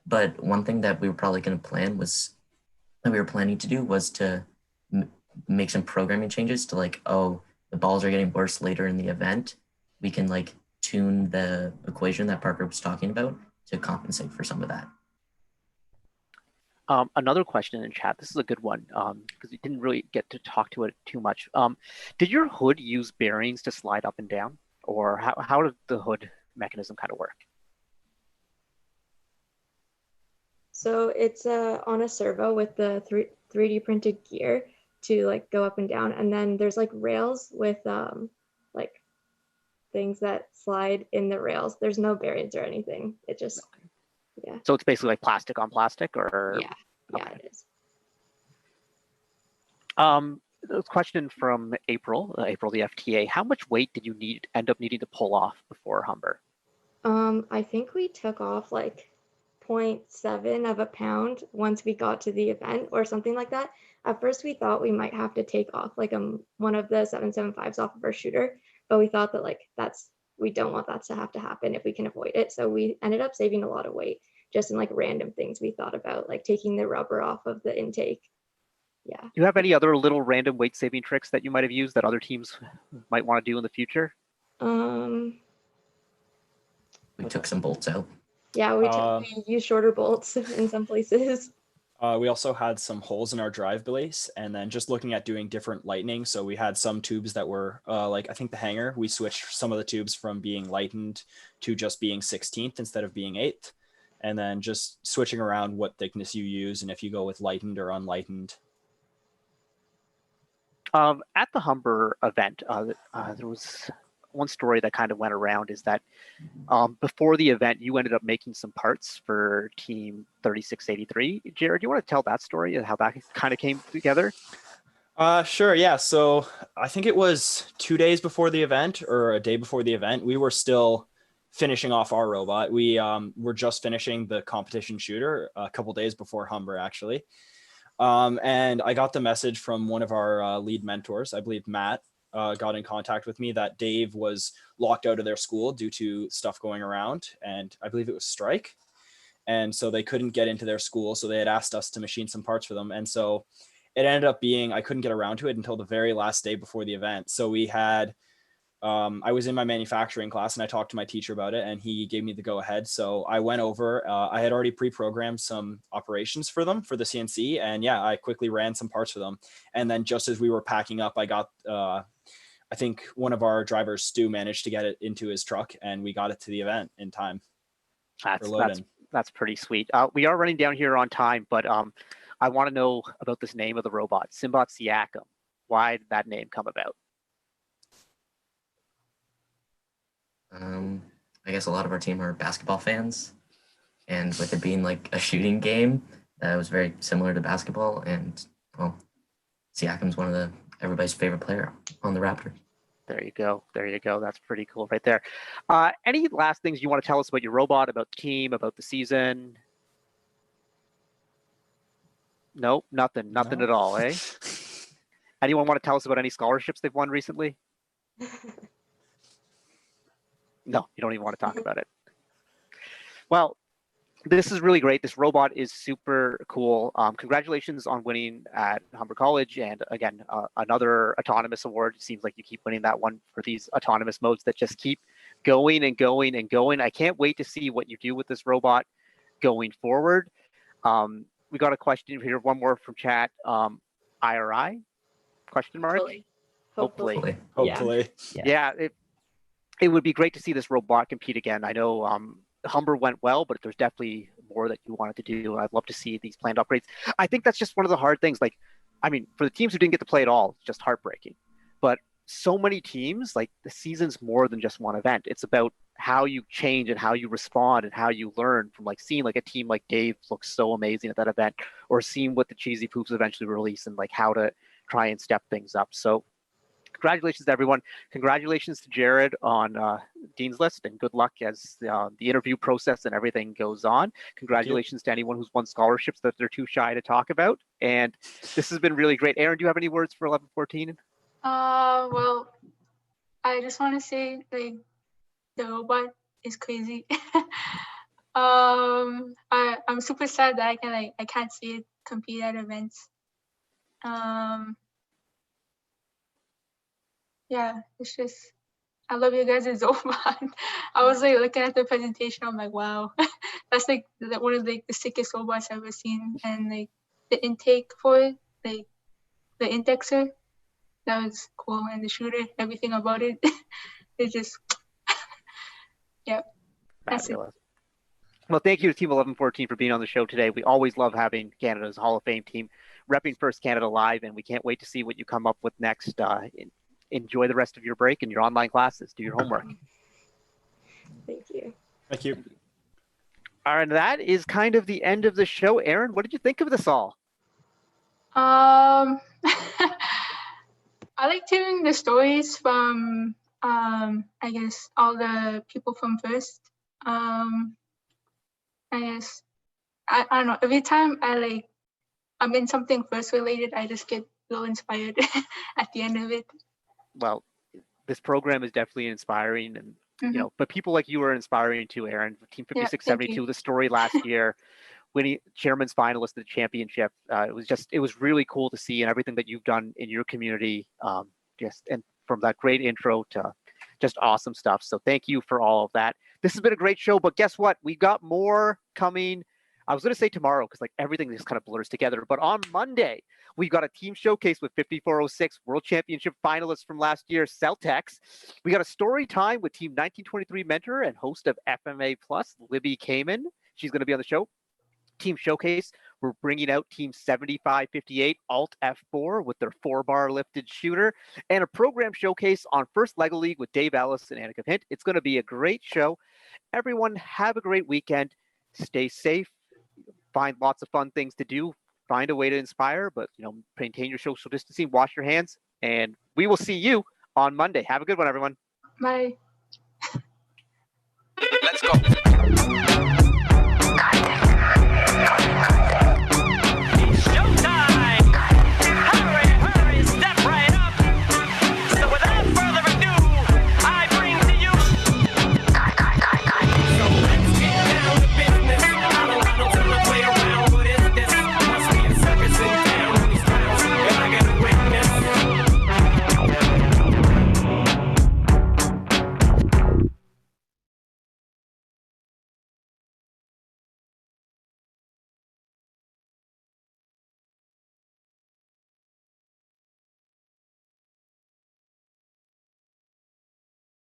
But one thing that we were probably going to plan was, that we were planning to do, was to make some programming changes to like, oh, the balls are getting worse later in the event. We can like tune the equation that Parker was talking about to compensate for some of that. Another question in chat, this is a good one, because we didn't really get to talk to it too much. Did your hood use bearings to slide up and down? Or how did the hood mechanism kind of work? So it's on a servo with the 3D printed gear to like go up and down, and then there's like rails with like things that slide in the rails. There's no bearings or anything. It just yeah. So it's basically like plastic on plastic, or yeah, it is. A question from April, April the FTA. How much weight did you end up needing to pull off before Humber? I think we took off like 0.7 of a pound once we got to the event or something like that. At first we thought we might have to take off like one of the 775s off of our shooter, but we thought that like we don't want that to have to happen if we can avoid it. So we ended up saving a lot of weight just in like random things we thought about, like taking the rubber off of the intake. Yeah. Do you have any other little random weight saving tricks that you might have used that other teams might want to do in the future? We took some bolts out. Yeah, we used shorter bolts in some places. We also had some holes in our drive base, and then just looking at doing different lightning. So we had some tubes that were like, I think the hanger, we switched some of the tubes from being lightened to just being 16th instead of being 8th. And then just switching around what thickness you use and if you go with lightened or unlightened. At the Humber event, there was one story that kind of went around is that before the event, you ended up making some parts for Team 3683. Jared, do you want to tell that story and how that kind of came together? Sure, yeah. So I think it was 2 days before the event or a day before the event, we were still finishing off our robot. We were just finishing the competition shooter a couple days before Humber, actually. And I got the message from one of our lead mentors, I believe Matt, got in contact with me that Dave was locked out of their school due to stuff going around, and I believe it was strike. And so they couldn't get into their school. So they had asked us to machine some parts for them. And so it ended up being, I couldn't get around to it until the very last day before the event. So we had, I was in my manufacturing class and I talked to my teacher about it and he gave me the go ahead. So I went over, I had already pre-programmed some operations for them for the CNC. And yeah, I quickly ran some parts for them. And then just as we were packing up, I got, I think one of our drivers, Stu, managed to get it into his truck and we got it to the event in time. That's pretty sweet. We are running down here on time, but I want to know about this name of the robot, Simbotics. Why did that name come about? I guess a lot of our team are basketball fans, and with it being like a shooting game, it was very similar to basketball. And well, Siakam's one of everybody's favorite player on the Raptors. There you go. There you go. That's pretty cool right there. Any last things you want to tell us about your robot, about the team, about the season? Nope, nothing at all, eh? Anyone want to tell us about any scholarships they've won recently? No, you don't even want to talk about it. Well, this is really great. This robot is super cool. Congratulations on winning at Humber College. And again, another autonomous award. It seems like you keep winning that one for these autonomous modes that just keep going and going and going. I can't wait to see what you do with this robot going forward. We got a question here, one more from chat. IRI? Question mark? Hopefully. Yeah, it would be great to see this robot compete again. I know Humber went well, but there's definitely more that you wanted to do. I'd love to see these planned upgrades. I think that's just one of the hard things. Like, I mean, for the teams who didn't get to play at all, it's just heartbreaking. But so many teams, like the season's more than just one event. It's about how you change and how you respond and how you learn from like seeing like a team like Dave look so amazing at that event, or seeing what the Cheesy Poops eventually release and like how to try and step things up. So congratulations to everyone. Congratulations to Jared on Dean's List, and good luck as the interview process and everything goes on. Congratulations to anyone who's won scholarships that they're too shy to talk about. And this has been really great. Aaryn, do you have any words for 1114? Well, I just want to say like the robot is crazy. I'm super sad that I can't see it compete at events. Yeah, it's just, I love you guys' robot. I was like looking at the presentation, I'm like, wow, that's like one of the sickest robots I've ever seen. And like the intake for it, like the indexer, that was cool. And the shooter, everything about it, it's just, Yep. That's it. Fabulous. Well, thank you to Team 1114 for being on the show today. We always love having Canada's Hall of Fame team repping First Canada live, and we can't wait to see what you come up with next. Enjoy the rest of your break and your online classes. Do your homework. Thank you. Thank you. All right, that is kind of the end of the show. Aaryn, what did you think of this all? I liked hearing the stories from I guess all the people from First. I guess I don't know. Every time I'm in something First related, I just get a little inspired at the end of it. Well, this program is definitely inspiring, and you know, but people like you are inspiring too, Aaryn. Team 5672, the story last year, winning chairman's finalist at the championship. It was really cool to see, and everything that you've done in your community. And from that great intro to just awesome stuff. So thank you for all of that. This has been a great show, but guess what? We got more coming. I was going to say tomorrow because like everything just kind of blurs together. But on Monday, we've got a team showcase with 5406 World Championship finalists from last year, Celtex. We got a story time with Team 1923 mentor and host of FMA Plus, Libby Kamen. She's going to be on the show. Team showcase, we're bringing out Team 7558 Alt F4 with their 4-bar lifted shooter, and a program showcase on First Lego League with Dave Ellis and Annika Hint. It's going to be a great show. Everyone, have a great weekend. Stay safe. Find lots of fun things to do. Find a way to inspire, but you know, maintain your social distancing. Wash your hands, and we will see you on Monday. Have a good one, everyone. Bye.